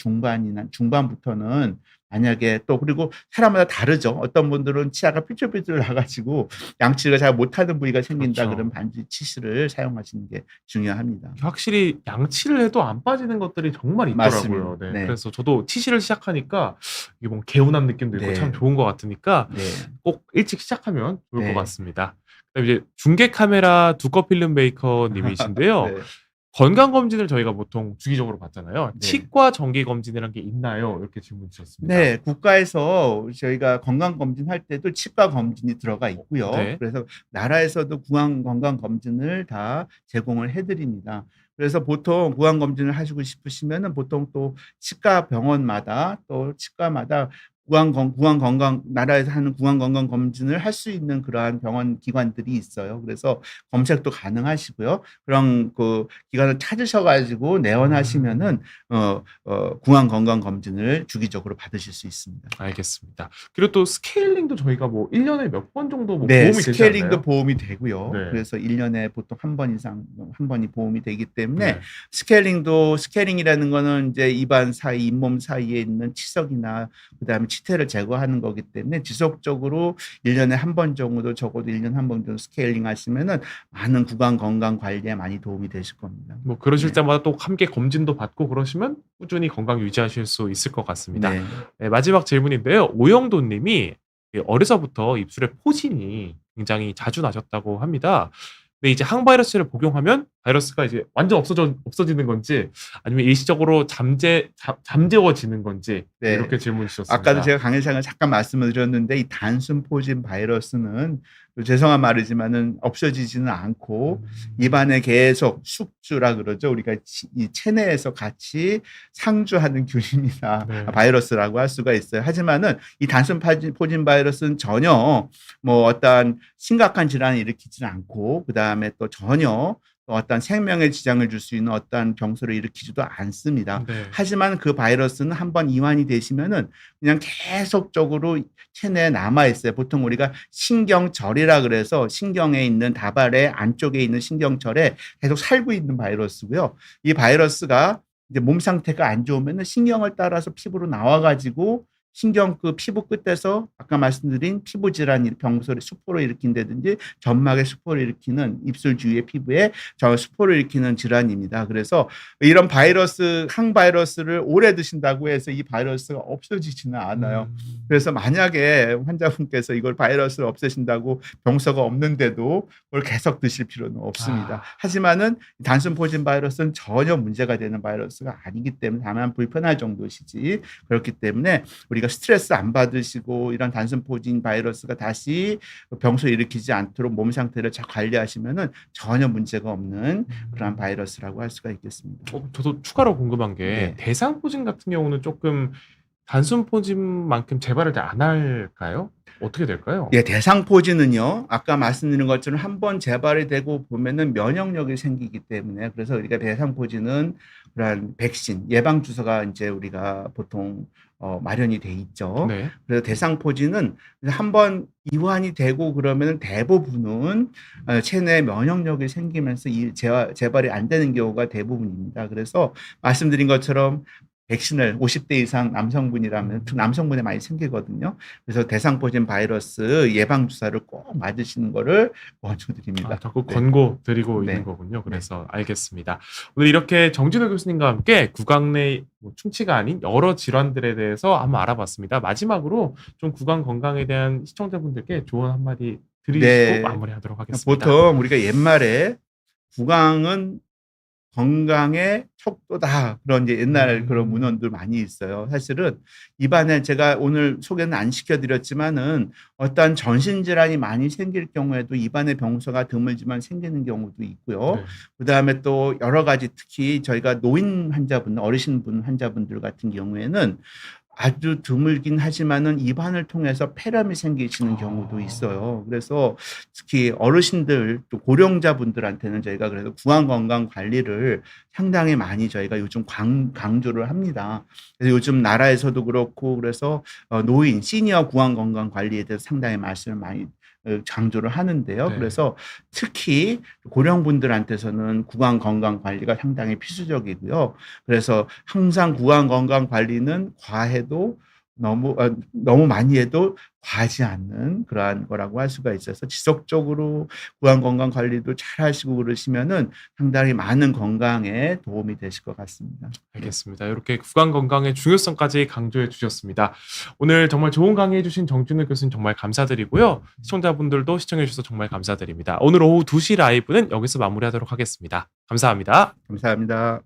중반부터는, 만약에 또, 그리고 사람마다 다르죠. 어떤 분들은 치아가 삐뚤삐뚤 나가지고 양치를 잘 못하는 부위가 생긴다. 그렇죠. 그러면 반드시 치실을 사용하시는 게 중요합니다. 확실히 양치를 해도 안 빠지는 것들이 정말 있더라고요. 맞습니다. 네. 네. 그래서 저도 치실을 시작하니까 이게 뭔가 개운한 느낌도 있고 네. 참 좋은 것 같으니까 네. 꼭 일찍 시작하면 좋을 네. 것 같습니다. 그다음에 이제 중계 카메라 두꺼 필름 메이커 님이신데요. 네. 건강 검진을 저희가 보통 주기적으로 받잖아요. 네. 치과 정기 검진이라는 게 있나요? 이렇게 질문 주셨습니다. 네, 국가에서 저희가 건강 검진할 때도 치과 검진이 들어가 있고요. 네. 그래서 나라에서도 구강 건강 검진을 다 제공을 해드립니다. 그래서 보통 구강 검진을 하시고 싶으시면은 보통 또 치과 병원마다 또 치과마다 나라에서 하는 구강 건강 검진을 할 수 있는 그러한 병원 기관들이 있어요. 그래서 검색도 가능하시고요. 그런 그 기관을 찾으셔가지고 내원하시면은 구강 건강 검진을 주기적으로 받으실 수 있습니다. 알겠습니다. 그리고 또 스케일링도 저희가 뭐 1년에 몇 번 정도 뭐 네, 보험이 되지 스케일링도 않나요? 보험이 되고요. 네. 그래서 1년에 보통 한 번 이상, 한 번이 보험이 되기 때문에, 네. 스케일링이라는 거는 이제 입안 사이, 잇몸 사이에 있는 치석이나 그다음에 치태를 제거하는 거기 때문에 지속적으로 1년에 한 번 정도, 적어도 1년에 한 번 정도 스케일링 하시면은 많은 구강 건강 관리에 많이 도움이 되실 겁니다. 뭐 그러실 네. 때마다 또 함께 검진도 받고 그러시면 꾸준히 건강 유지하실 수 있을 것 같습니다. 네. 네, 마지막 질문인데요. 오영돈 님이 어려서부터 입술에 포진이 굉장히 자주 나셨다고 합니다. 근데 이제 항바이러스를 복용하면 바이러스가 이제 완전 없어지는 건지 아니면 일시적으로 잠재워지는 건지 네. 이렇게 질문 주셨습니다. 아까도 제가 강의장을 잠깐 말씀을 드렸는데, 이 단순 포진 바이러스는 죄송한 말이지만은 없어지지는 않고 입안에 계속 숙주라 그러죠. 우리가 이 체내에서 같이 상주하는 균이나 네. 바이러스라고 할 수가 있어요. 하지만은 이 단순 포진 바이러스는 전혀 뭐 어떠한 심각한 질환을 일으키지는 않고, 그 다음에 또 전혀 어떤 생명에 지장을 줄 수 있는 어떤 병소를 일으키지도 않습니다. 네. 하지만 그 바이러스는 한번 이완이 되시면은 그냥 계속적으로 체내에 남아 있어요. 보통 우리가 신경절이라 그래서 신경에 있는 다발의 안쪽에 있는 신경절에 계속 살고 있는 바이러스고요. 이 바이러스가 이제 몸 상태가 안 좋으면은 신경을 따라서 피부로 나와가지고 신경 그 피부 끝에서 아까 말씀드린 피부 질환 병소를 수포를 일으킨다든지 점막에 수포를 일으키는 입술 주위의 피부에 수포를 일으키는 질환입니다. 그래서 이런 항바이러스를 오래 드신다고 해서 이 바이러스가 없어지지는 않아요. 그래서 만약에 환자분께서 이걸 바이러스를 없애신다고 병소가 없는데도 그걸 계속 드실 필요는 없습니다. 하지만은 단순 포진 바이러스는 전혀 문제가 되는 바이러스가 아니기 때문에 다만 불편할 정도시지, 그렇기 때문에 우리가 스트레스 안 받으시고 이런 단순 포진 바이러스가 다시 병소를 일으키지 않도록 몸 상태를 잘 관리하시면은 전혀 문제가 없는 그런 바이러스라고 할 수가 있겠습니다. 저도 추가로 궁금한 게 네. 대상포진 같은 경우는 조금 단순 포진만큼 재발을 잘 안 할까요? 어떻게 될까요? 예, 대상포진은요, 아까 말씀드린 것처럼 한번 재발이 되고 보면은 면역력이 생기기 때문에, 그래서 우리가 대상포진은 그런 백신, 예방주사가 이제 우리가 보통 마련이 돼 있죠. 네. 그래서 대상포진은 한번 이완이 되고 그러면 대부분은 체내 면역력이 생기면서 이 재발이 안 되는 경우가 대부분입니다. 그래서 말씀드린 것처럼 백신을 50대 이상 남성분이라면 남성분에 많이 생기거든요. 그래서 대상포진 바이러스 예방주사를 꼭 맞으시는 거를 권유드립니다. 자꾸 네. 권고 드리고 네. 있는 거군요. 그래서 알겠습니다. 오늘 이렇게 정진호 교수님과 함께 구강 내 충치가 아닌 여러 질환들에 대해서 한번 알아봤습니다. 마지막으로 좀 구강 건강에 대한 시청자분들께 조언 한마디 드리시고 네. 마무리하도록 하겠습니다. 보통 우리가 옛말에 구강은 건강의 척도다, 그런 이제 옛날 그런 문헌들 많이 있어요. 사실은 입안에 제가 오늘 소개는 안 시켜드렸지만은 어떤 전신 질환이 많이 생길 경우에도 입안에 병소가 드물지만 생기는 경우도 있고요. 네. 그 다음에 또 여러 가지, 특히 저희가 노인 환자분, 어르신 분 환자분들 같은 경우에는 아주 드물긴 하지만은 입안을 통해서 폐렴이 생기시는 경우도 있어요. 그래서 특히 어르신들 또 고령자분들한테는 저희가 그래서 구강 건강 관리를 상당히 많이 저희가 요즘 강조를 합니다. 그래서 요즘 나라에서도 그렇고 그래서 노인 시니어 구강 건강 관리에 대해서 상당히 말씀을 많이 강조를 하는데요. 네. 그래서 특히 고령분들한테서는 구강 건강 관리가 상당히 필수적이고요. 그래서 항상 구강 건강 관리는 과해도 너무 많이 해도 과하지 않는 그러한 거라고 할 수가 있어서 지속적으로 구강 건강 관리도 잘 하시고 그러시면은 상당히 많은 건강에 도움이 되실 것 같습니다. 알겠습니다. 이렇게 구강 건강의 중요성까지 강조해 주셨습니다. 오늘 정말 좋은 강의해 주신 정진우 교수님 정말 감사드리고요. 시청자분들도 시청해 주셔서 정말 감사드립니다. 오늘 오후 2시 라이브는 여기서 마무리하도록 하겠습니다. 감사합니다. 감사합니다.